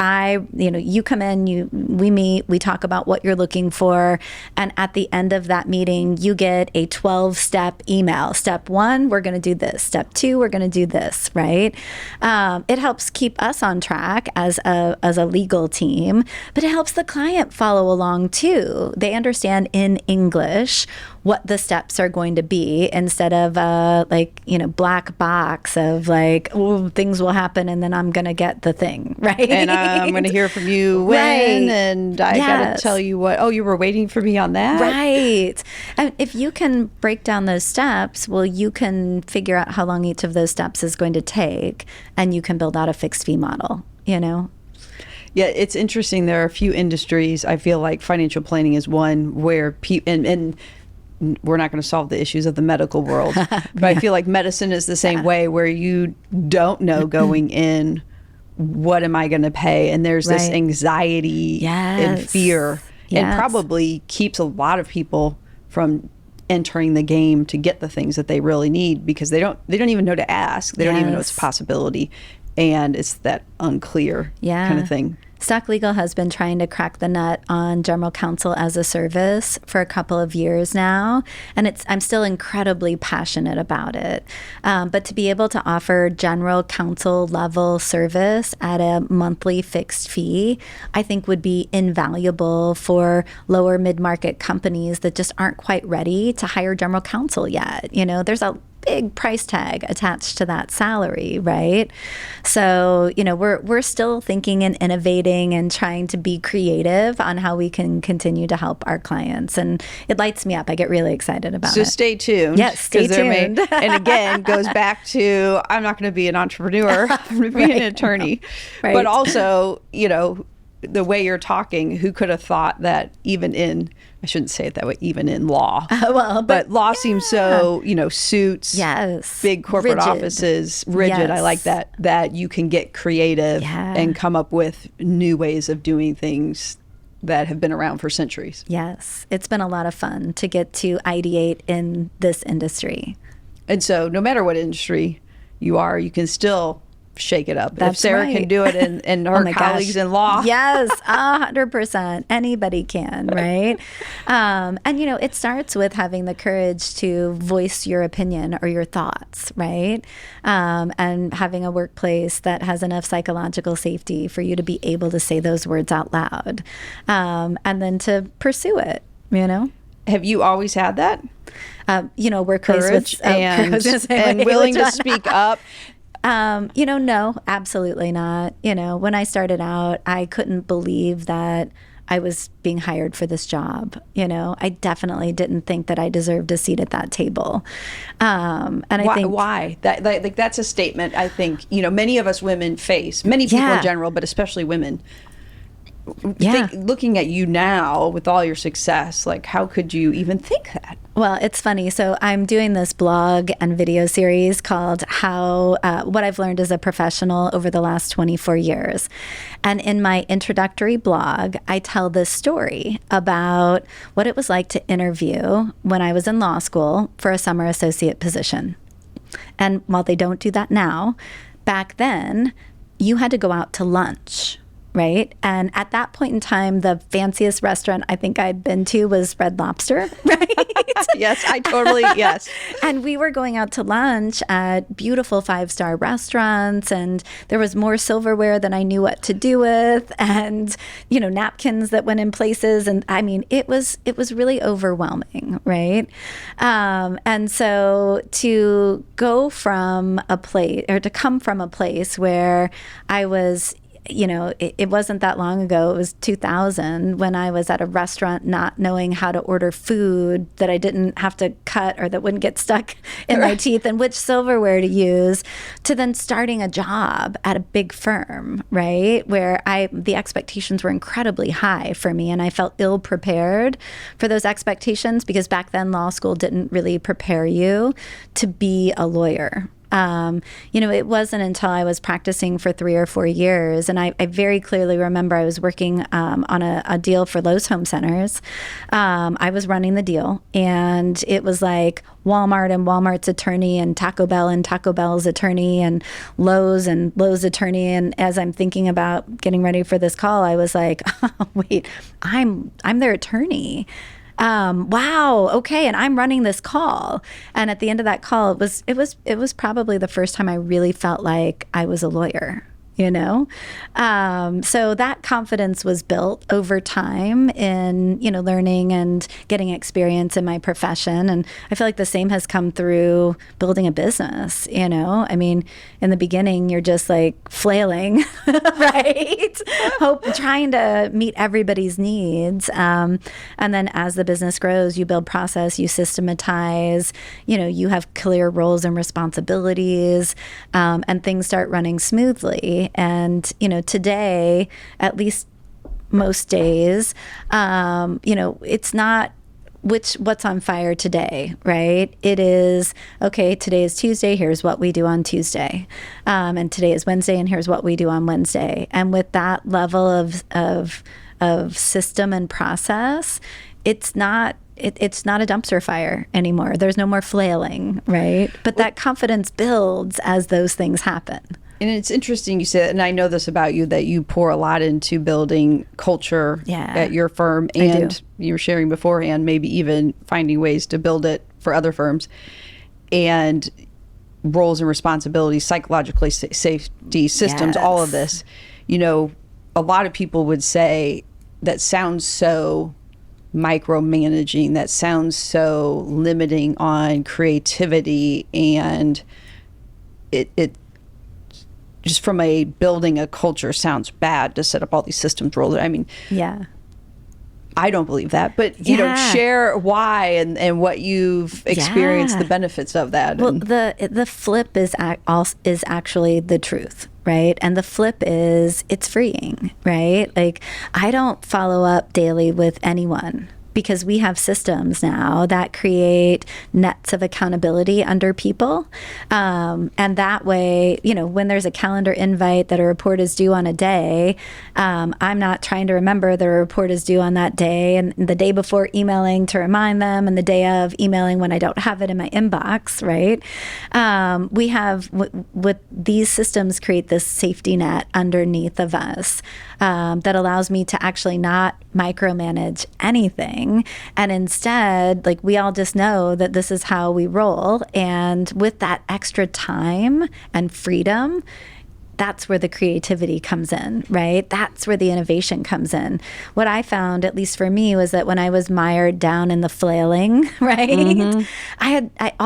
you come in, we meet, we talk about what you're looking for. And at the end of that meeting, you get a 12-step email. Step 1, we're going to do this. Step 2, we're going to do this, right? It helps keep us on track as a legal team, but it helps the client follow along too. They understand in English what the steps are going to be instead of black box of things will happen and then I'm going to get the thing, right? And I'm going to hear from you when, and I got to tell you what, you were waiting for me on that? Right. And if you can break down those steps, well, you can figure out how long each of those steps is going to take, and you can build out a fixed fee model, Yeah, it's interesting. There are a few industries, I feel like financial planning is one where people, and we're not going to solve the issues of the medical world, but I feel like medicine is the same way, where you don't know going in, what am I going to pay? And there's this anxiety and fear, and probably keeps a lot of people from entering the game to get the things that they really need, because they don't even know to ask. They don't even know it's a possibility. And it's that unclear kind of thing. Stock Legal has been trying to crack the nut on general counsel as a service for a couple of years now, and I'm still incredibly passionate about it. But to be able to offer general counsel level service at a monthly fixed fee, I think would be invaluable for lower mid-market companies that just aren't quite ready to hire general counsel yet. There's big price tag attached to that salary, right? So, we're still thinking and innovating and trying to be creative on how we can continue to help our clients. And it lights me up. I get really excited about it. So stay tuned. Yes, stay tuned. And again, goes back to, I'm not going to be an entrepreneur, I'm going to be an attorney. Right. But also, the way you're talking, who could have thought that even in, I shouldn't say it that way, even in law. But law seems so, suits, yes, big corporate rigid. Offices, rigid. Yes. I like that you can get creative and come up with new ways of doing things that have been around for centuries. Yes, it's been a lot of fun to get to ideate in this industry. And so no matter what industry you are, you can still shake it up. That's if Sarah right. can do it and her colleagues in law. Yes, 100%. Anybody can, right? And, it starts with having the courage to voice your opinion or your thoughts, right? And having a workplace that has enough psychological safety for you to be able to say those words out loud, and then to pursue it, Have you always had that? Workplace courage with and willing to speak up? No, absolutely not. When I started out, I couldn't believe that I was being hired for this job. I definitely didn't think that I deserved a seat at that table. And I think why that's a statement. I think many of us women face, many people in general, but especially women. Looking at you now with all your success, how could you even think that? Well, it's funny. So I'm doing this blog and video series called What I've Learned as a Professional Over the Last 24 Years. And in my introductory blog, I tell this story about what it was like to interview when I was in law school for a summer associate position. And while they don't do that now, back then, you had to go out to lunch. Right. And at that point in time, the fanciest restaurant I think I'd been to was Red Lobster. Right. Yes, yes. And we were going out to lunch at beautiful 5-star restaurants. And there was more silverware than I knew what to do with. And, napkins that went in places. And I mean, it was really overwhelming. Right. And so to go from a place or to come from a place where I was, it wasn't that long ago. It was 2000 when I was at a restaurant not knowing how to order food that I didn't have to cut or that wouldn't get stuck in my teeth and which silverware to use, to then starting a job at a big firm, right? Where the expectations were incredibly high for me and I felt ill prepared for those expectations because back then law school didn't really prepare you to be a lawyer. It wasn't until I was practicing for 3 or 4 years, and I very clearly remember I was working on a deal for Lowe's Home Centers. I was running the deal, and it was like Walmart and Walmart's attorney and Taco Bell and Taco Bell's attorney and Lowe's attorney. And as I'm thinking about getting ready for this call, I was like, oh, wait, I'm their attorney. Wow. Okay. And I'm running this call. And at the end of that call, it was probably the first time I really felt like I was a lawyer. So that confidence was built over time in, learning and getting experience in my profession. And I feel like the same has come through building a business, I mean, in the beginning, you're just like flailing, right? Trying to meet everybody's needs. And then as the business grows, you build process, you systematize, you have clear roles and responsibilities, and things start running smoothly. And, today, at least most days, it's not what's on fire today, right? It is, okay, today is Tuesday, here's what we do on Tuesday. And today is Wednesday, and here's what we do on Wednesday. And with that level of system and process, it's not a dumpster fire anymore. There's no more flailing, right? But that confidence builds as those things happen. And it's interesting you said, and I know this about you, that you pour a lot into building culture at your firm. And you were sharing beforehand, maybe even finding ways to build it for other firms. And roles and responsibilities, psychologically safety systems, all of this. A lot of people would say that sounds so micromanaging that sounds so limiting on creativity, and it just from a building a culture sounds bad to set up all these systems roles. I mean, Yeah. I don't believe that, but share why and what you've experienced, the benefits of that. Well, the flip is actually the truth, right? And the flip is it's freeing, right? Like, I don't follow up daily with anyone, because we have systems now that create nets of accountability under people. And that way, when there's a calendar invite that a report is due on a day, I'm not trying to remember the report is due on that day, and the day before emailing to remind them, and the day of emailing when I don't have it in my inbox, right? We have, with these systems, create this safety net underneath of us that allows me to actually not micromanage anything. And instead, like, we all just know that this is how we roll. And with that extra time and freedom, that's where the creativity comes in, right? That's where the innovation comes in. What I found, at least for me, was that when I was mired down in the flailing, right? Mm-hmm.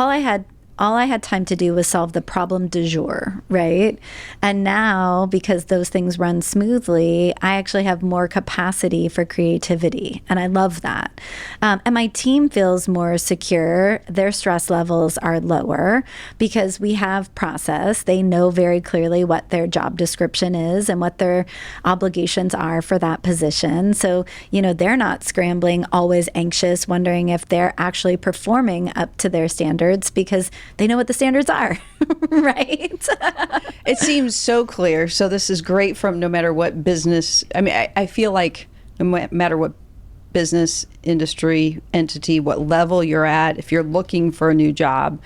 All I had time to do was solve the problem du jour, right? And now, because those things run smoothly, I actually have more capacity for creativity. And I love that. And my team feels more secure. Their stress levels are lower because we have process. They know very clearly what their job description is and what their obligations are for that position. So, they're not scrambling, always anxious, wondering if they're actually performing up to their standards, because they know what the standards are, right? It seems so clear. So this is great from no matter what business. I mean, I feel like no matter what business, industry, entity, what level you're at, if you're looking for a new job,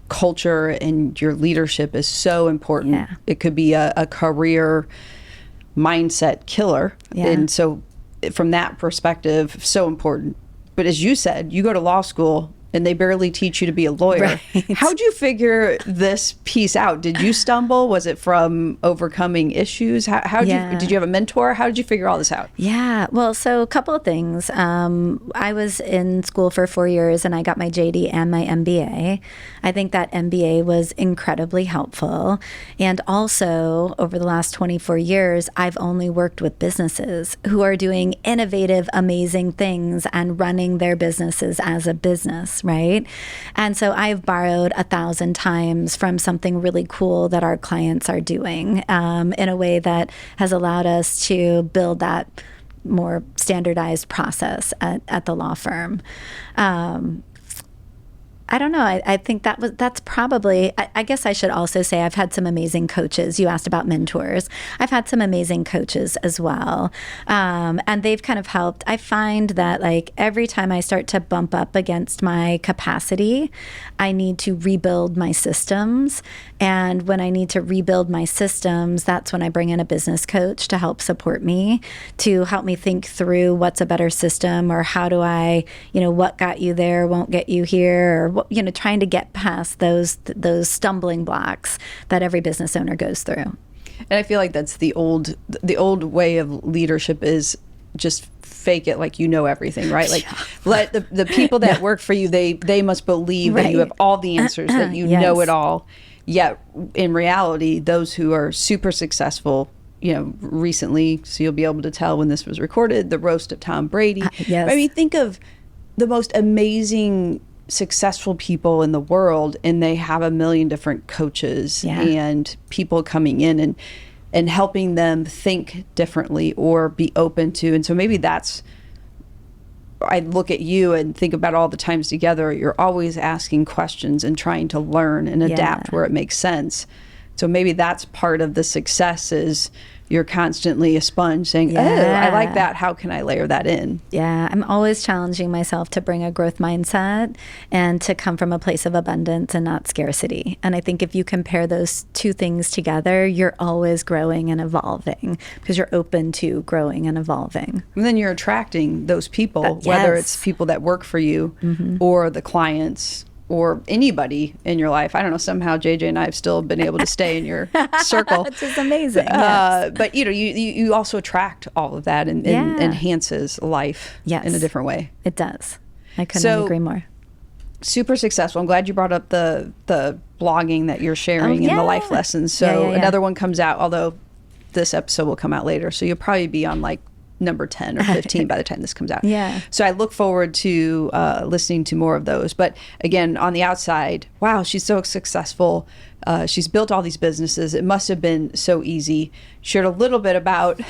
culture and your leadership is so important. Yeah. It could be a career mindset killer. Yeah. And so from that perspective, so important. But as you said, you go to law school and they barely teach you to be a lawyer. Right. How'd you figure this piece out? Did you stumble? Was it from overcoming issues? Did you have a mentor? How did you figure all this out? Yeah, well, so a couple of things. I was in school for 4 years and I got my JD and my MBA. I think that MBA was incredibly helpful. And also, over the last 24 years, I've only worked with businesses who are doing innovative, amazing things and running their businesses as a business. Right? And so I've borrowed 1,000 times from something really cool that our clients are doing in a way that has allowed us to build that more standardized process at the law firm. I don't know. I think that's probably, I guess I should also say I've had some amazing coaches. You asked about mentors. I've had some amazing coaches as well. And they've kind of helped. I find that, like, every time I start to bump up against my capacity, I need to rebuild my systems. And when I need to rebuild my systems, that's when I bring in a business coach to help support me, to help me think through what's a better system, or how do I, what got you there won't get you here, or trying to get past those stumbling blocks that every business owner goes through. And I feel like that's the old way of leadership, is just fake it like you know everything, right? Like, let the people that work for you, they must believe that you have all the answers, that you know it all. Yet in reality, those who are super successful, recently, so you'll be able to tell when this was recorded, the roast of Tom Brady. Yes. I mean, think of the most amazing successful people in the world, and they have a million different coaches and people coming in and helping them think differently or be open to. And so maybe that's, I look at you and think about all the times together, you're always asking questions and trying to learn and adapt where it makes sense. So maybe that's part of the success, is you're constantly a sponge saying, oh, I like that. How can I layer that in? Yeah, I'm always challenging myself to bring a growth mindset and to come from a place of abundance and not scarcity. And I think if you compare those two things together, you're always growing and evolving, because you're open to growing and evolving. And then you're attracting those people, whether it's people that work for you or the clients or anybody in your life. I don't know, somehow JJ and I have still been able to stay in your circle. It's just amazing. Yes. But you also attract all of that and enhances life in a different way. It does. I couldn't agree more. Super successful. I'm glad you brought up the blogging that you're sharing and the life lessons. So another one comes out, although this episode will come out later. So you'll probably be on like number 10 or 15 by the time this comes out. Yeah. So I look forward to listening to more of those. But again, on the outside, wow, she's so successful. She's built all these businesses. It must have been so easy. Shared a little bit about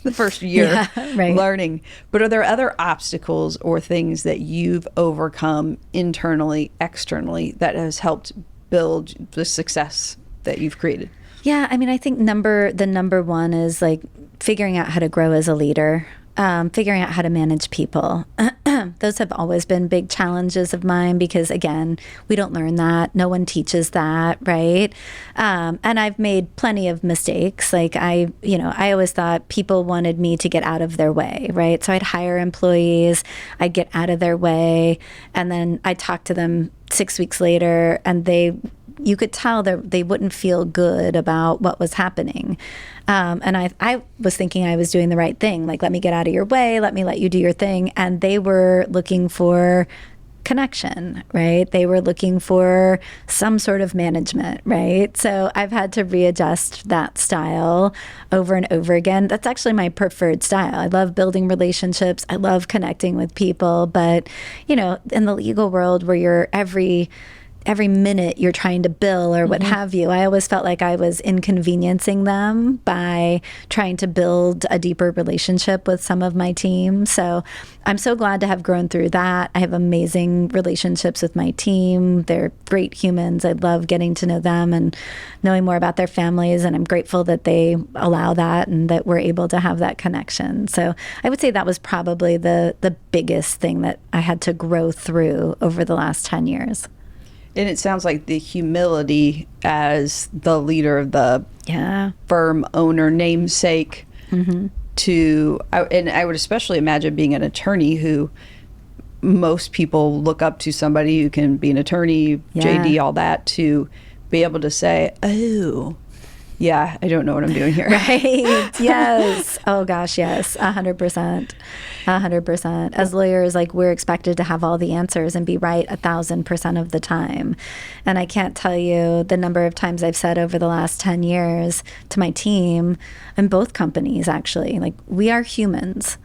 the first year learning. But are there other obstacles or things that you've overcome internally, externally, that has helped build the success that you've created? Yeah, I mean, I think the number one is like figuring out how to grow as a leader, figuring out how to manage people. Those have always been big challenges of mine because, again, we don't learn that. No one teaches that, right? And I've made plenty of mistakes. Like I always thought people wanted me to get out of their way, right? So I'd hire employees, I'd get out of their way, and then I'd talk to them 6 weeks later, and you could tell that they wouldn't feel good about what was happening. And I was thinking I was doing the right thing. Like, let me get out of your way. Let me let you do your thing. And they were looking for connection, right? They were looking for some sort of management, right? So I've had to readjust that style over and over again. That's actually my preferred style. I love building relationships. I love connecting with people. But, in the legal world where you're every minute you're trying to bill or what have you, I always felt like I was inconveniencing them by trying to build a deeper relationship with some of my team. So I'm so glad to have grown through that. I have amazing relationships with my team. They're great humans. I love getting to know them and knowing more about their families. And I'm grateful that they allow that and that we're able to have that connection. So I would say that was probably the biggest thing that I had to grow through over the last 10 years. And it sounds like the humility as the leader of the firm, owner, namesake, and I would especially imagine being an attorney who most people look up to, somebody who can be an attorney, JD, all that, to be able to say, oh, yeah, I don't know what I'm doing here. Right. Yes. Oh gosh, yes. 100%. 100%. As lawyers, like, we're expected to have all the answers and be right 1,000% of the time. And I can't tell you the number of times I've said over the last 10 years to my team and both companies, actually, like, we are humans.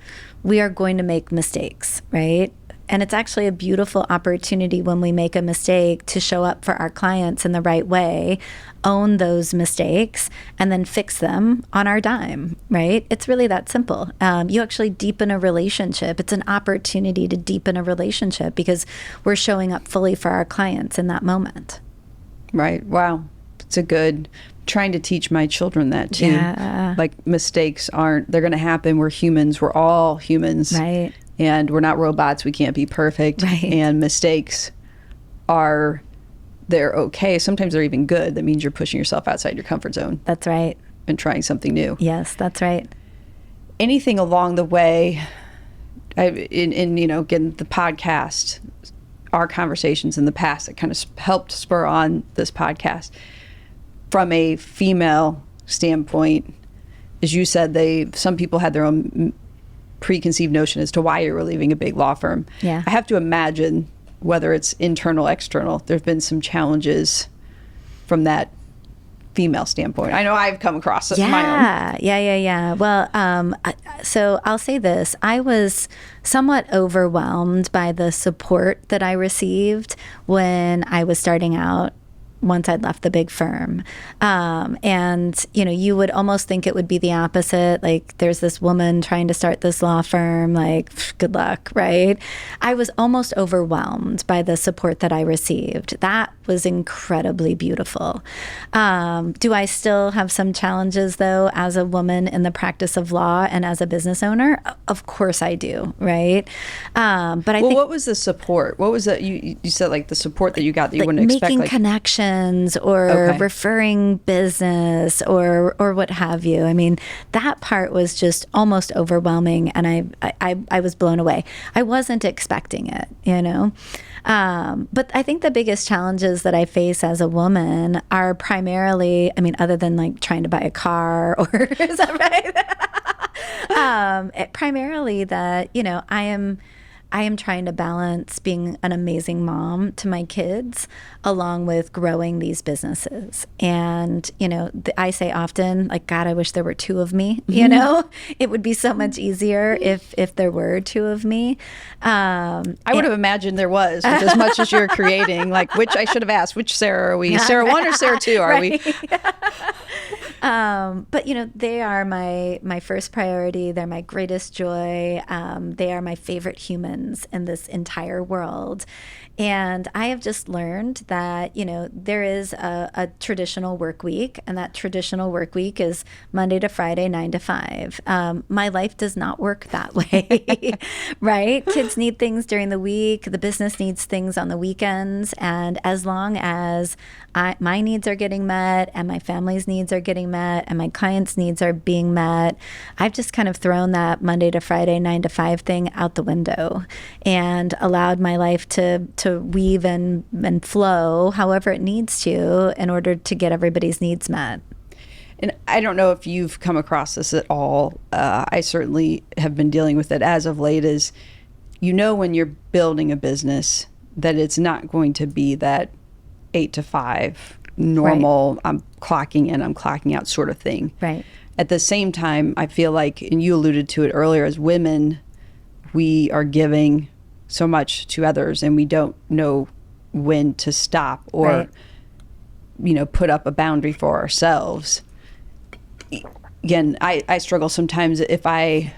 We are going to make mistakes, right? And it's actually a beautiful opportunity when we make a mistake to show up for our clients in the right way, own those mistakes, and then fix them on our dime, right? It's really that simple. You actually deepen a relationship. It's an opportunity to deepen a relationship because we're showing up fully for our clients in that moment. Right. Wow. It's trying to teach my children that too. Yeah. Like, mistakes they're going to happen. We're humans. We're all humans. Right. And we're not robots. We can't be perfect. Right. And mistakes they're okay. Sometimes they're even good. That means you're pushing yourself outside your comfort zone. That's right. And trying something new. Yes, that's right. Anything along the way, in getting the podcast, our conversations in the past that kind of helped spur on this podcast, from a female standpoint, as you said, some people had their own preconceived notion as to why you were leaving a big law firm. Yeah. I have to imagine, whether it's internal, external, there's been some challenges from that female standpoint. I know I've come across my own. Yeah. Well, so I'll say this. I was somewhat overwhelmed by the support that I received when I was starting out, once I'd left the big firm. And, you would almost think it would be the opposite. Like, there's this woman trying to start this law firm, like, good luck, right? I was almost overwhelmed by the support that I received. That was incredibly beautiful. Do I still have some challenges, though, as a woman in the practice of law and as a business owner? Of course I do, right? But I think, what was the support? What was that? You said, like, the support that you got that you wouldn't expect? Making connections. connections or referring business or what have you. I mean, that part was just almost overwhelming, and I was blown away. I wasn't expecting it, you know. But I think the biggest challenges that I face as a woman are primarily, I mean, other than like trying to buy a car or is that right? Primarily that, you know, I am trying to balance being an amazing mom to my kids along with growing these businesses. And, you know, I say often, like, God, I wish there were two of me, you know, it would be so much easier if there were two of me. I would have imagined there was, with as much as you're creating, like, which I should have asked, which Sarah are we? Sarah 1 or Sarah 2 are we? But, you know, they are my first priority. They're my greatest joy. They are my favorite humans in this entire world. And I have just learned that, you know, there is a traditional work week, and that traditional work week is Monday to Friday, 9 to 5. My life does not work that way, right? Kids need things during the week. The business needs things on the weekends. And as long as my needs are getting met and my family's needs are getting met and my clients' needs are being met, I've just kind of thrown that Monday to Friday, 9 to 5 thing out the window and allowed my life to weave and flow however it needs to in order to get everybody's needs met. And I don't know if you've come across this at all. I certainly have been dealing with it as of late. Is, you know, when you're building a business that it's not going to be that 8 to 5 normal, right, I'm clocking in, I'm clocking out sort of thing. Right. At the same time, I feel like, and you alluded to it earlier, as women, we are giving so much to others and we don't know when to stop or, right, you know, put up a boundary for ourselves. Again, I struggle sometimes if I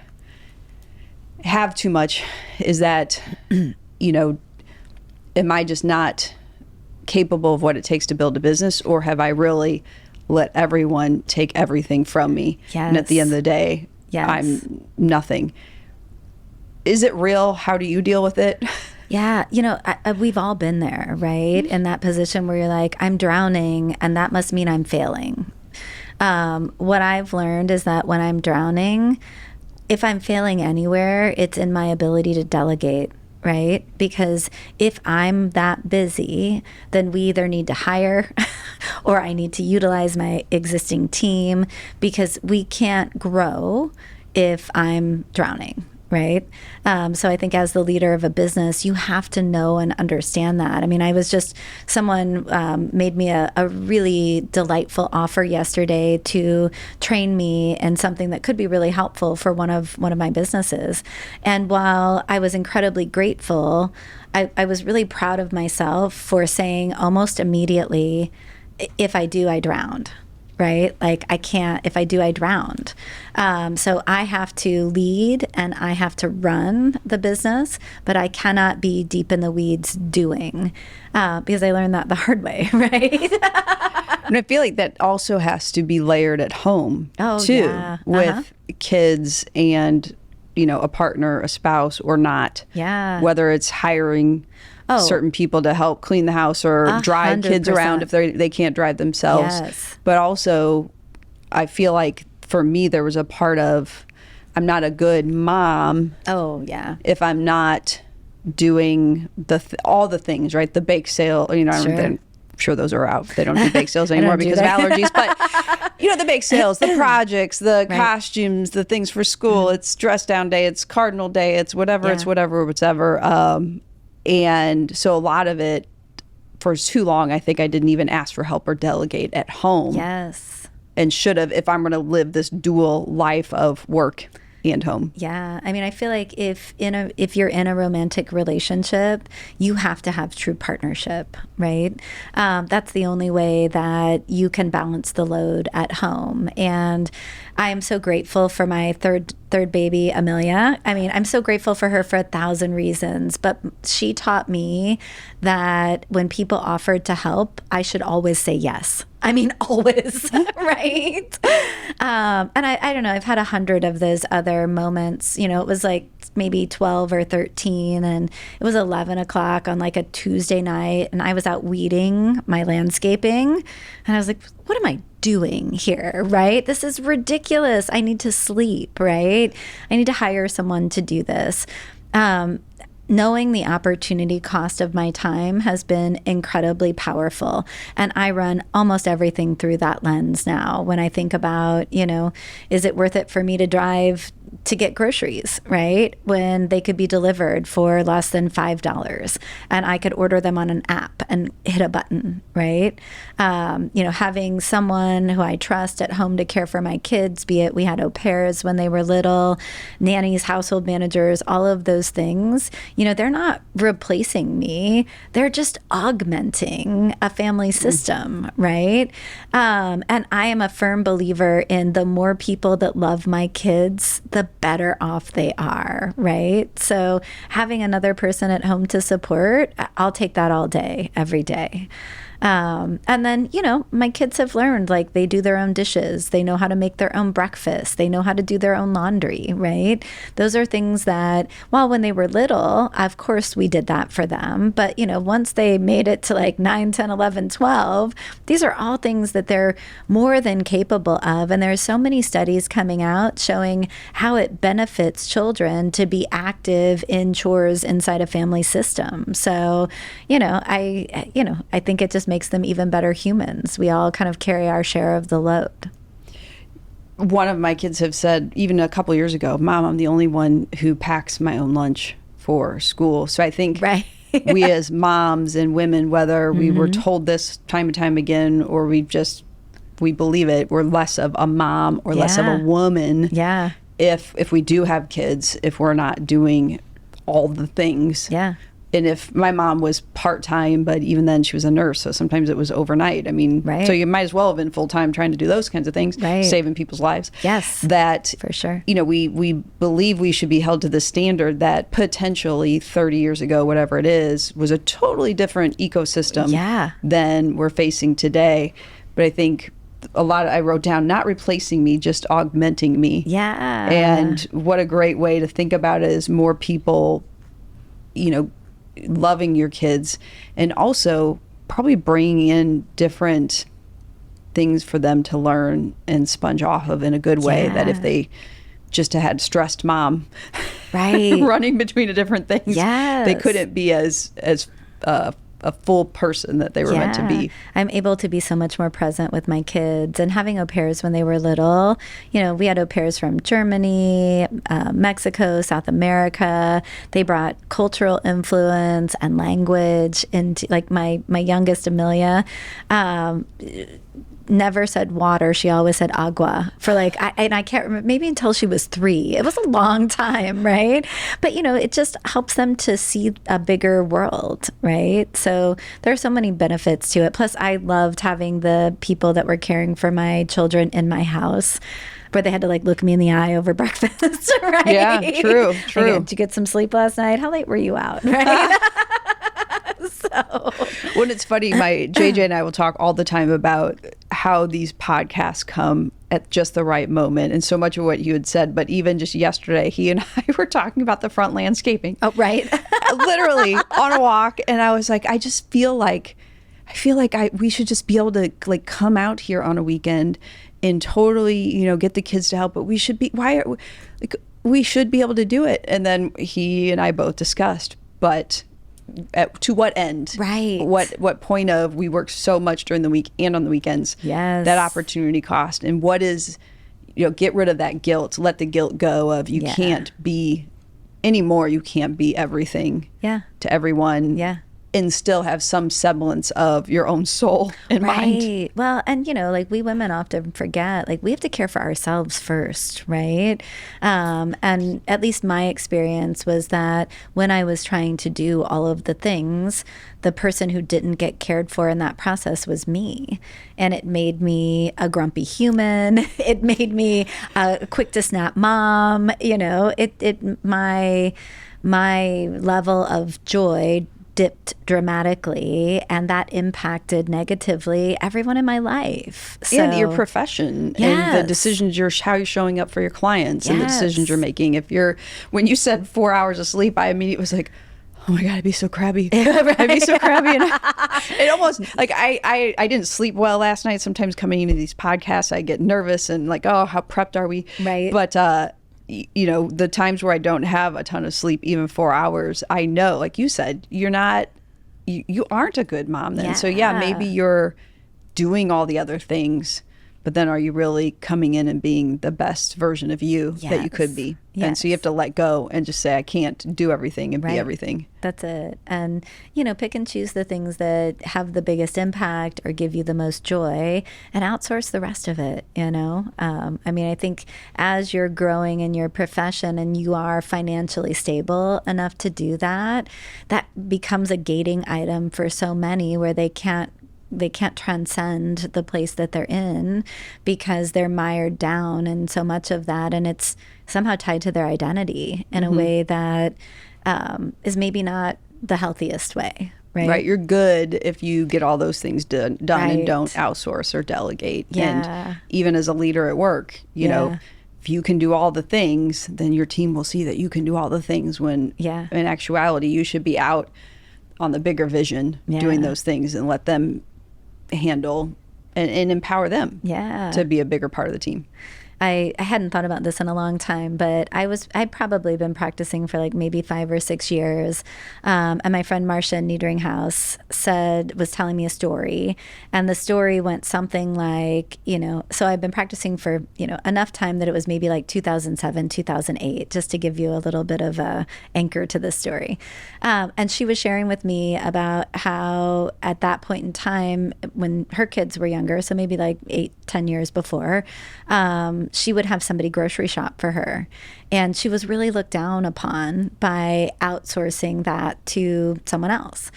have too much, is that, you know, am I just not capable of what it takes to build a business, or have I really let everyone take everything from me? Yes. And at the end of the day, yes, I'm nothing. Is it real? How do you deal with it? Yeah, you know, we've all been there, right? In that position where you're like, I'm drowning, and that must mean I'm failing. What I've learned is that when I'm drowning, if I'm failing anywhere, it's in my ability to delegate, right? Because if I'm that busy, then we either need to hire or I need to utilize my existing team, because we can't grow if I'm drowning. Right. So I think as the leader of a business, you have to know and understand that. I mean, someone made me a really delightful offer yesterday to train me in something that could be really helpful for one of my businesses. And while I was incredibly grateful, I was really proud of myself for saying almost immediately, if I do, I drowned. Right? Like, I can't, if I do, I drowned. So I have to lead and I have to run the business, but I cannot be deep in the weeds doing, because I learned that the hard way, right? And I feel like that also has to be layered at home too, yeah. with kids and, you know, a partner, a spouse or not. Yeah. Whether it's hiring certain people to help clean the house or drive 100%. Kids around if they can't drive themselves. Yes. But also, I feel like for me, there was a part of, I'm not a good mom. Oh, yeah. If I'm not doing all the things, right? The bake sale, you know, Sure. I'm sure those are out. They don't do bake sales anymore because of allergies. But, you know, the bake sales, the projects, the right. costumes, the things for school, it's dress down day, it's cardinal day, it's whatever, Yeah. it's whatever. And so a lot of it, for too long, I think I didn't even ask for help or delegate at home. Yes. And should have, if I'm going to live this dual life of work and home. Yeah. I mean, I feel like if you're in a romantic relationship, you have to have true partnership, right? That's the only way that you can balance the load at home. And I am so grateful for my third third baby, Amelia. I mean, I'm so grateful for her for 1,000 reasons, but she taught me that when people offered to help, I should always say yes. I mean, always, right? And I don't know, I've had 100 of those other moments. You know, it was like maybe 12 or 13, and it was 11 o'clock on like a Tuesday night, and I was out weeding my landscaping, and I was like, what am I doing here, right? This is ridiculous. I need to sleep, right? I need to hire someone to do this. Knowing the opportunity cost of my time has been incredibly powerful. And I run almost everything through that lens now. When I think about, you know, is it worth it for me to drive to get groceries, right? When they could be delivered for less than $5 and I could order them on an app and hit a button, right? You know, having someone who I trust at home to care for my kids, be it we had au pairs when they were little, nannies, household managers, all of those things, you know, they're not replacing me. They're just augmenting a family system, right? And I am a firm believer in the more people that love my kids, the better off they are, right? So having another person at home to support, I'll take that all day, every day. And then, you know, my kids have learned, like, they do their own dishes. They know how to make their own breakfast. They know how to do their own laundry, right? Those are things that, well, when they were little, of course we did that for them. But, you know, once they made it to like 9, 10, 11, 12, these are all things that they're more than capable of. And there's so many studies coming out showing how it benefits children to be active in chores inside a family system. So, I think it just makes them even better humans. We all kind of carry our share of the load. One of my kids have said, even a couple years ago, Mom, I'm the only one who packs my own lunch for school. So I think we as moms and women, whether we were told this time and time again, or we believe it, we're less of a mom or less of a woman. Yeah. If we do have kids, if we're not doing all the things. Yeah. And if my mom was part-time, but even then she was a nurse, so sometimes it was overnight. I mean, so you might as well have been full-time trying to do those kinds of things, saving people's lives. Yes, that for sure. You know, we believe we should be held to the standard that potentially 30 years ago, whatever it is, was a totally different ecosystem than we're facing today. But I think I wrote down, not replacing me, just augmenting me. Yeah. And what a great way to think about it is more people, you know, loving your kids, and also probably bringing in different things for them to learn and sponge off of in a good way, that if they just had stressed mom running between the different things, they couldn't be as a full person that they were meant to be. I'm able to be so much more present with my kids, and having au pairs when they were little. You know, we had au pairs from Germany, Mexico, South America. They brought cultural influence and language into, like, my youngest Amelia, never said water. She always said agua for I can't remember, maybe until she was 3. It was a long time, right? But, you know, it just helps them to see a bigger world, right? So there are so many benefits to it. Plus, I loved having the people that were caring for my children in my house, where they had to like look me in the eye over breakfast, right? Yeah, true. Like, did you get some sleep last night? How late were you out, right? When it's funny, my JJ and I will talk all the time about how these podcasts come at just the right moment, and so much of what you had said. But even just yesterday, he and I were talking about the front landscaping. Oh, right. Literally on a walk, and I was like, I feel like we should just be able to like come out here on a weekend and totally, you know, get the kids to help. But we should be we should be able to do it. And then he and I both discussed, but to what end? Right. What point of we work so much during the week and on the weekends? Yes. That opportunity cost, and what is, you know, get rid of that guilt. Let the guilt go of you can't be anymore. You can't be everything. To everyone. and still have some semblance of your own soul in mind. Right. Well, and like we women often forget, like we have to care for ourselves first, right? And at least my experience was that when I was trying to do all of the things, the person who didn't get cared for in that process was me. And it made me a grumpy human. It made me a quick to snap mom. My level of joy dipped dramatically, and that impacted negatively everyone in my life. And your profession, and the decisions how you're showing up for your clients, and the decisions you're making. When you said 4 hours of sleep, I immediately was like, oh my God, I'd be so crabby. I'd be so crabby. And it almost, like, I didn't sleep well last night. Sometimes coming into these podcasts, I get nervous and like, oh, how prepped are we? Right. But, the times where I don't have a ton of sleep, even 4 hours, I know, like you said, you aren't a good mom then. So maybe you're doing all the other things, but then are you really coming in and being the best version of you that you could be? Yes. And so you have to let go and just say, I can't do everything and be everything. That's it. And, pick and choose the things that have the biggest impact or give you the most joy, and outsource the rest of it, I think as you're growing in your profession and you are financially stable enough to do that, that becomes a gating item for so many, where they can't transcend the place that they're in because they're mired down in so much of that, and it's somehow tied to their identity in a way that is maybe not the healthiest way. Right. You're good if you get all those things done and don't outsource or delegate. And even as a leader at work, if you can do all the things, then your team will see that you can do all the things, when in actuality you should be out on the bigger vision doing those things, and let them handle and empower them to be a bigger part of the team. I hadn't thought about this in a long time, but I'd probably been practicing for like maybe 5 or 6 years. And my friend Marcia in Needering House was telling me a story, and the story went something like, so I've been practicing for, enough time that it was maybe like 2007, 2008, just to give you a little bit of a anchor to this story. And she was sharing with me about how at that point in time, when her kids were younger, so maybe like 8-10 years before, she would have somebody grocery shop for her. And she was really looked down upon by outsourcing that to someone else.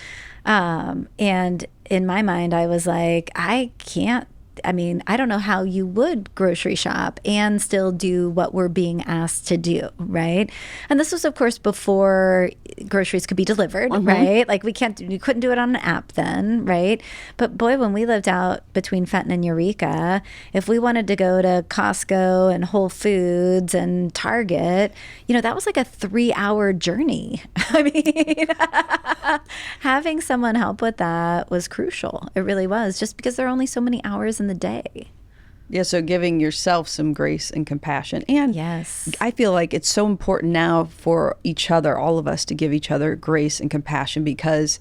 And in my mind, I was like, I don't know how you would grocery shop and still do what we're being asked to do, right? And this was, of course, before groceries could be delivered, right? Like we couldn't do it on an app then, right? But boy, when we lived out between Fenton and Eureka, if we wanted to go to Costco and Whole Foods and Target, that was like a 3-hour journey. Having someone help with that was crucial. It really was, just because there are only so many hours in the day. Yeah, so giving yourself some grace and compassion. And I feel like it's so important now for each other, all of us, to give each other grace and compassion, because,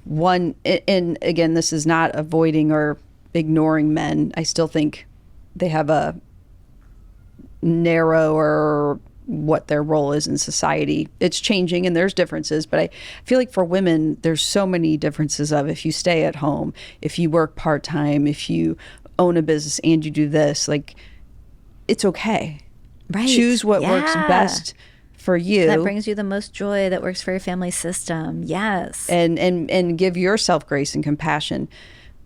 one, and again, this is not avoiding or ignoring men. I still think they have a narrower what their role is in society. It's changing and there's differences, but I feel like for women, there's so many differences of if you stay at home, if you work part-time, if you own a business and you do this, like, it's okay. Right. Choose what works best for you. That brings you the most joy, that works for your family system. Yes. And give yourself grace and compassion,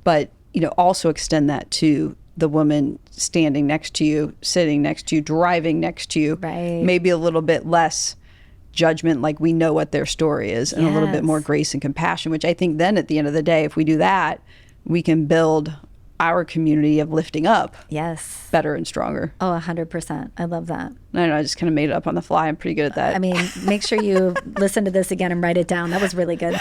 but also extend that to the woman standing next to you, sitting next to you, driving next to you. Right. Maybe a little bit less judgment, like we know what their story is, and a little bit more grace and compassion, which I think then at the end of the day, if we do that, we can build our community of lifting up better and stronger. Oh, 100%. I love that. I don't know, I just kind of made it up on the fly. I'm pretty good at that. Make sure you listen to this again and write it down. That was really good.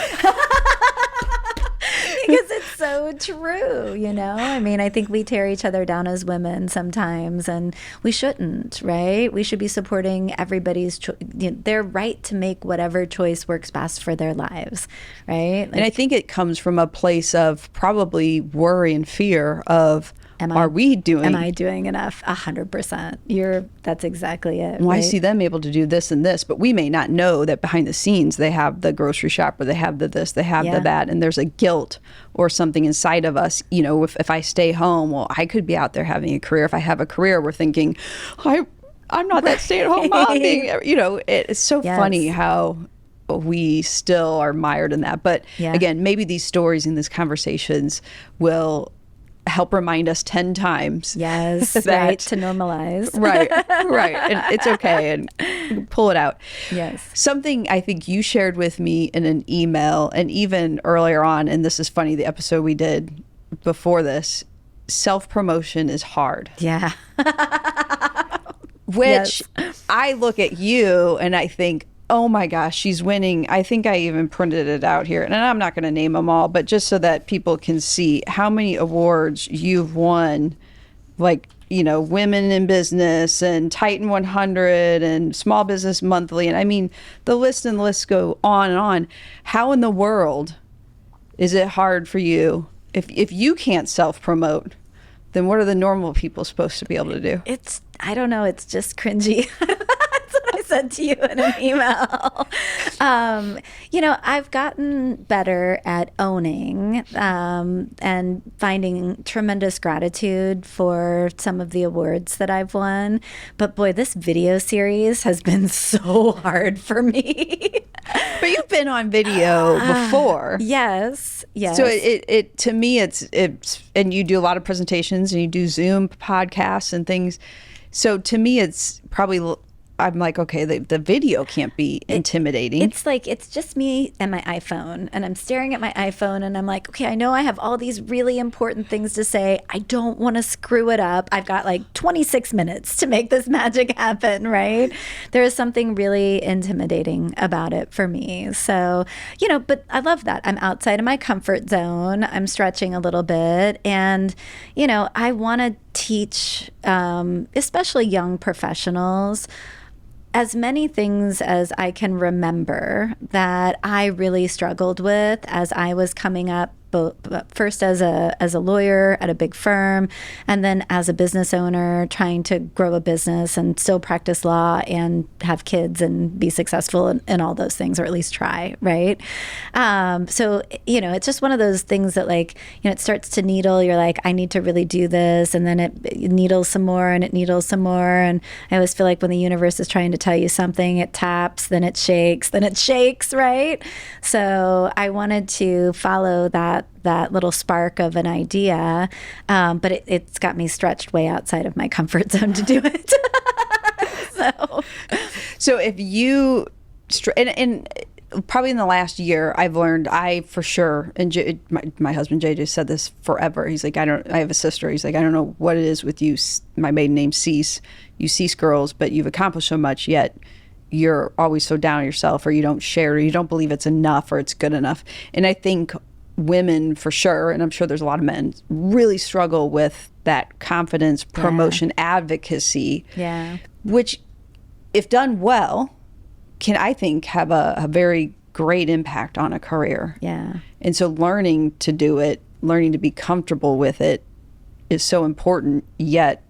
Because it's so true, I think we tear each other down as women sometimes, and we shouldn't, right? We should be supporting everybody's their right to make whatever choice works best for their lives, right? And I think it comes from a place of probably worry and fear of, are we doing? Am I doing enough? 100%. That's exactly it. Well, right? I see them able to do this and this, but we may not know that behind the scenes they have the grocery shop, or they have the this, they have the that, and there's a guilt or something inside of us. You know, if I stay home, well, I could be out there having a career. If I have a career, we're thinking, I'm not that stay-at-home mom being, you know, it's so funny how we still are mired in that. But again, maybe these stories and these conversations will help remind us 10 times. Yes, that, right, to normalize. Right. And it's okay, and pull it out. Yes. Something I think you shared with me in an email, and even earlier on, and this is funny, the episode we did before this, self-promotion is hard. Yeah. Which I look at you and I think, oh my gosh, she's winning. I think I even printed it out here, and I'm not going to name them all, but just so that people can see how many awards you've won, like, you know, Women in Business and Titan 100 and Small Business Monthly. And I mean, the list and the list go on and on. How in the world is it hard for you? If you can't self-promote, then what are the normal people supposed to be able to do? I don't know. It's just cringy. That's what I said to you in an email. You know, I've gotten better at owning and finding tremendous gratitude for some of the awards that I've won. But boy, this video series has been so hard for me. But you've been on video before. Yes. So it to me, it's and you do a lot of presentations and you do Zoom podcasts and things. So to me, it's probably, I'm like, okay, the video can't be intimidating. It's like, it's just me and my iPhone, and I'm staring at my iPhone, and I'm like, okay, I know I have all these really important things to say. I don't want to screw it up. I've got like 26 minutes to make this magic happen, right? There is something really intimidating about it for me. So, you know, but I love that. I'm outside of my comfort zone. I'm stretching a little bit, and, you know, I want to teach, especially young professionals, as many things as I can remember that I really struggled with as I was coming up, first as a lawyer at a big firm, and then as a business owner trying to grow a business and still practice law and have kids and be successful in all those things, or at least try, right? So, you know, it's just one of those things that, like, you know, it starts to needle. You're like, I need to really do this, and then it needles some more, and it needles some more. And I always feel like when the universe is trying to tell you something, it taps, then it shakes, right? So I wanted to follow that little spark of an idea, but it's got me stretched way outside of my comfort zone to do it. So if you, and probably in the last year, I've learned, for sure, and my husband JJ said this forever. He's like, I have a sister. He's like, I don't know what it is with you. My maiden name's Cease. You Cease girls, but you've accomplished so much, yet you're always so down on yourself, or you don't share, or you don't believe it's enough, or it's good enough. And I think women, for sure, and I'm sure there's a lot of men, really struggle with that confidence, promotion, advocacy, which, if done well, can, I think, have a very great impact on a career. And so learning to do it, learning to be comfortable with it is so important, yet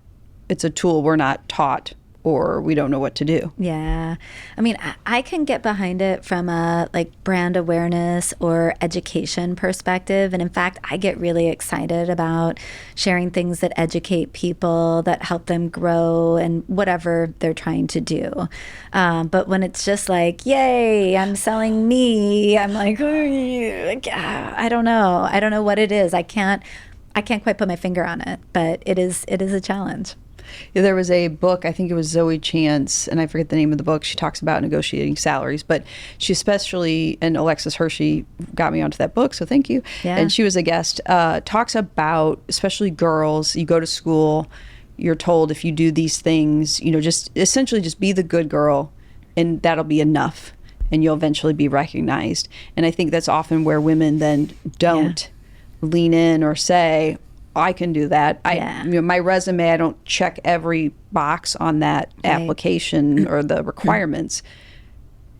it's a tool we're not taught, or we don't know what to do. I mean, I can get behind it from a brand awareness or education perspective. And in fact, I get really excited about sharing things that educate people, that help them grow and whatever they're trying to do. But when it's just like, yay, I'm selling me, I'm like, I don't know. I don't know what it is. I can't quite put my finger on it, but it is a challenge. There was a book, I think it was Zoe Chance, and I forget the name of the book. She talks about negotiating salaries, but she especially, and Alexis Hershey got me onto that book, so thank you. And she was a guest, talks about, especially girls, you go to school, you're told if you do these things, you know, just essentially just be the good girl, and that'll be enough, and you'll eventually be recognized. And I think that's often where women then don't lean in or say, I can do that. You know, my resume, I don't check every box on that application or the requirements,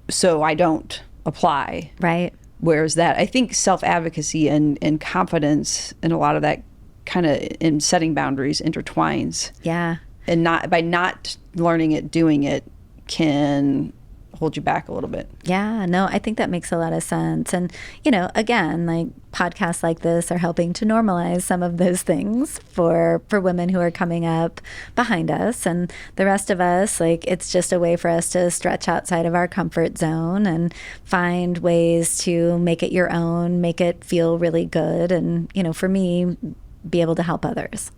so I don't apply. Right. Whereas that, I think self-advocacy and confidence and a lot of that kind of in setting boundaries intertwines. Yeah. And by not learning it, doing it can hold you back a little bit. Yeah, no, I think that makes a lot of sense. And, again, like podcasts like this are helping to normalize some of those things for women who are coming up behind us. And the rest of us, like, it's just a way for us to stretch outside of our comfort zone and find ways to make it your own, make it feel really good. And, for me, be able to help others.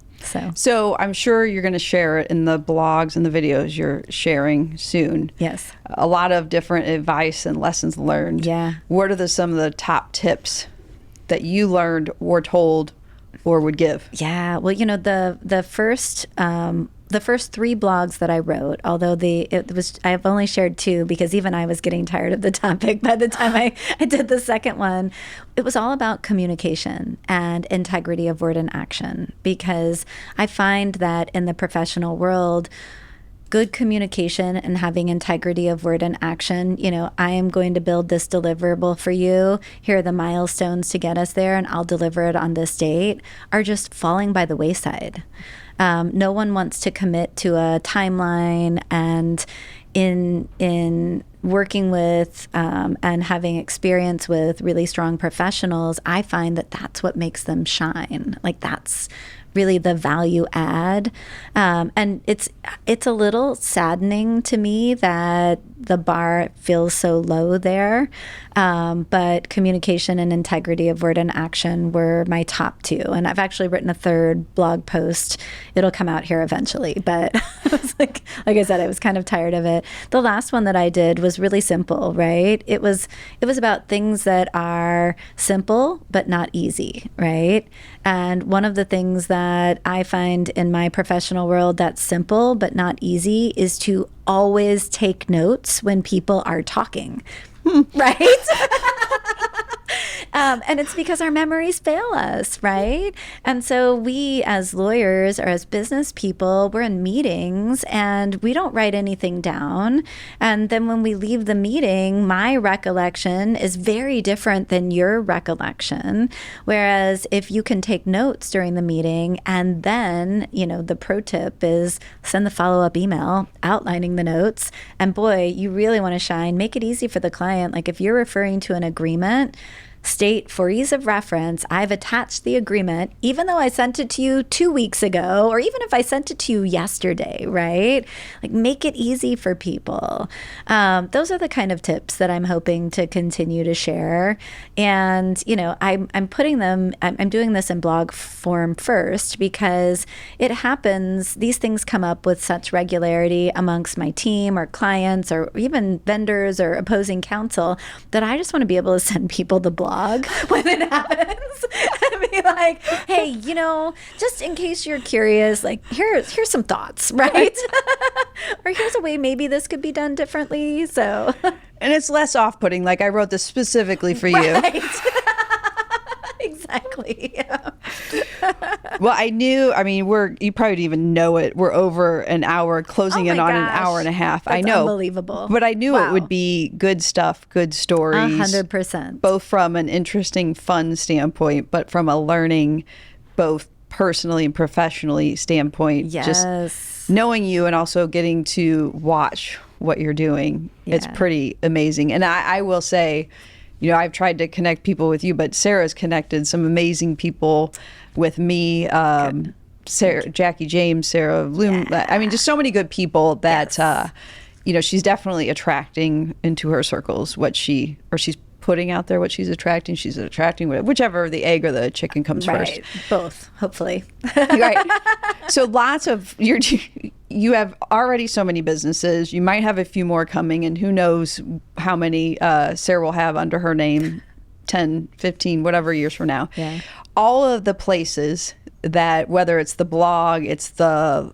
So I'm sure you're going to share it in the blogs and the videos you're sharing soon. Yes. A lot of different advice and lessons learned. Yeah. What are some of the top tips that you learned or told or would give? Yeah. Well, the first 3 blogs that I wrote, although I've only shared 2 because even I was getting tired of the topic by the time I did the second one. It was all about communication and integrity of word and action, because I find that in the professional world, good communication and having integrity of word and action, I am going to build this deliverable for you. Here are the milestones to get us there, and I'll deliver it on this date, are just falling by the wayside. No one wants to commit to a timeline, and in working with and having experience with really strong professionals, I find that that's what makes them shine. Like, that's really the value add. And it's a little saddening to me that the bar feels so low there. But communication and integrity of word and action were my top 2. And I've actually written a 3rd blog post. It'll come out here eventually. But I was like I said, I was kind of tired of it. The last one that I did was really simple, right? It was about things that are simple but not easy, right? And one of the things that I find in my professional world that's simple but not easy is to always take notes when people are talking, right? And it's because our memories fail us, right? And so we as lawyers or as business people, we're in meetings and we don't write anything down. And then when we leave the meeting, my recollection is very different than your recollection. Whereas if you can take notes during the meeting, and then, the pro tip is send the follow-up email outlining the notes. And boy, you really want to shine. Make it easy for the client. Like, if you're referring to an agreement, state for ease of reference, I've attached the agreement, even though I sent it to you 2 weeks ago, or even if I sent it to you yesterday, right? Like, make it easy for people. Those are the kind of tips that I'm hoping to continue to share. And, I'm putting them, I'm doing this in blog form first because it happens, these things come up with such regularity amongst my team or clients or even vendors or opposing counsel that I just want to be able to send people the blog when it happens and be like, hey, just in case you're curious, like, here's some thoughts, right? Or here's a way maybe this could be done differently. So, and it's less off-putting. Like, I wrote this specifically for you. Exactly. Yeah. Well, you probably didn't even know it. We're over an hour, closing in on an hour and a half. That's I know. Unbelievable. But I knew it would be good stuff, good stories. 100%. Both from an interesting, fun standpoint, but from a learning, both personally and professionally standpoint. Yes. Just knowing you and also getting to watch what you're doing. Yeah. It's pretty amazing. And I will say, I've tried to connect people with you, but Sarah's connected some amazing people with me. Sarah, Jackie James, Sarah Bloom. Yeah. Just so many good people that, she's definitely attracting into her circles she's putting out there what she's attracting. She's attracting whichever the egg or the chicken comes first. Both, hopefully. Right. So you have already so many businesses. You might have a few more coming, and who knows how many Sarah will have under her name 10, 15, whatever years from now. Yeah. All of the places that, whether it's the blog, it's the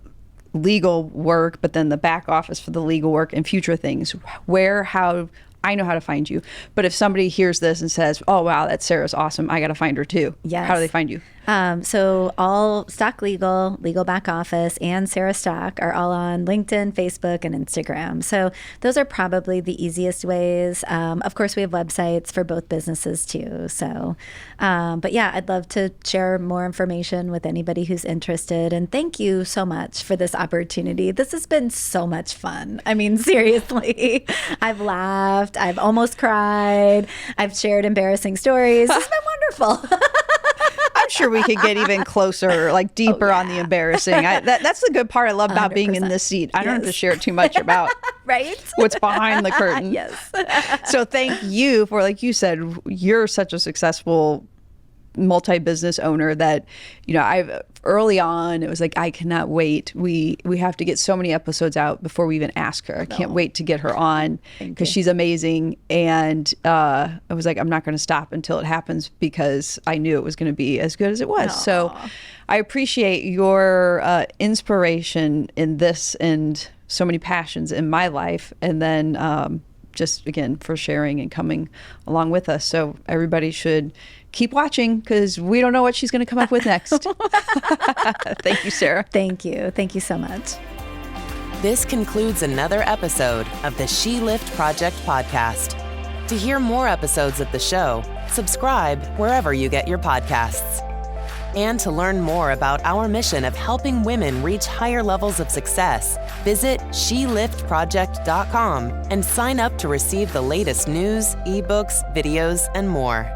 legal work, but then the back office for the legal work and future things, how I know how to find you. But if somebody hears this and says, oh, wow, that Sarah's awesome, I got to find her too. Yes. How do they find you? So all Stock Legal, Legal Back Office, and Sara Stock are all on LinkedIn, Facebook, and Instagram. So those are probably the easiest ways. Of course, we have websites for both businesses too. So, but yeah, I'd love to share more information with anybody who's interested. And thank you so much for this opportunity. This has been so much fun. I mean, seriously, I've laughed. I've almost cried. I've shared embarrassing stories. It's been wonderful. I'm sure we could get even closer, like deeper on the embarrassing. That's the good part I love about being in this seat. I don't have to share too much about right? what's behind the curtain. Yes. So thank you for, like you said, you're such a successful multi-business owner that, I've early on, it was like, I cannot wait. We have to get so many episodes out before we even ask her. I can't wait to get her on because she's amazing. And I was like, I'm not going to stop until it happens because I knew it was going to be as good as it was. Aww. So I appreciate your inspiration in this and so many passions in my life. And then just, again, for sharing and coming along with us. So everybody should keep watching because we don't know what she's going to come up with next. Thank you, Sara. Thank you. Thank you so much. This concludes another episode of the She Lift Project podcast. To hear more episodes of the show, subscribe wherever you get your podcasts. And to learn more about our mission of helping women reach higher levels of success, visit SheLiftProject.com and sign up to receive the latest news, ebooks, videos, and more.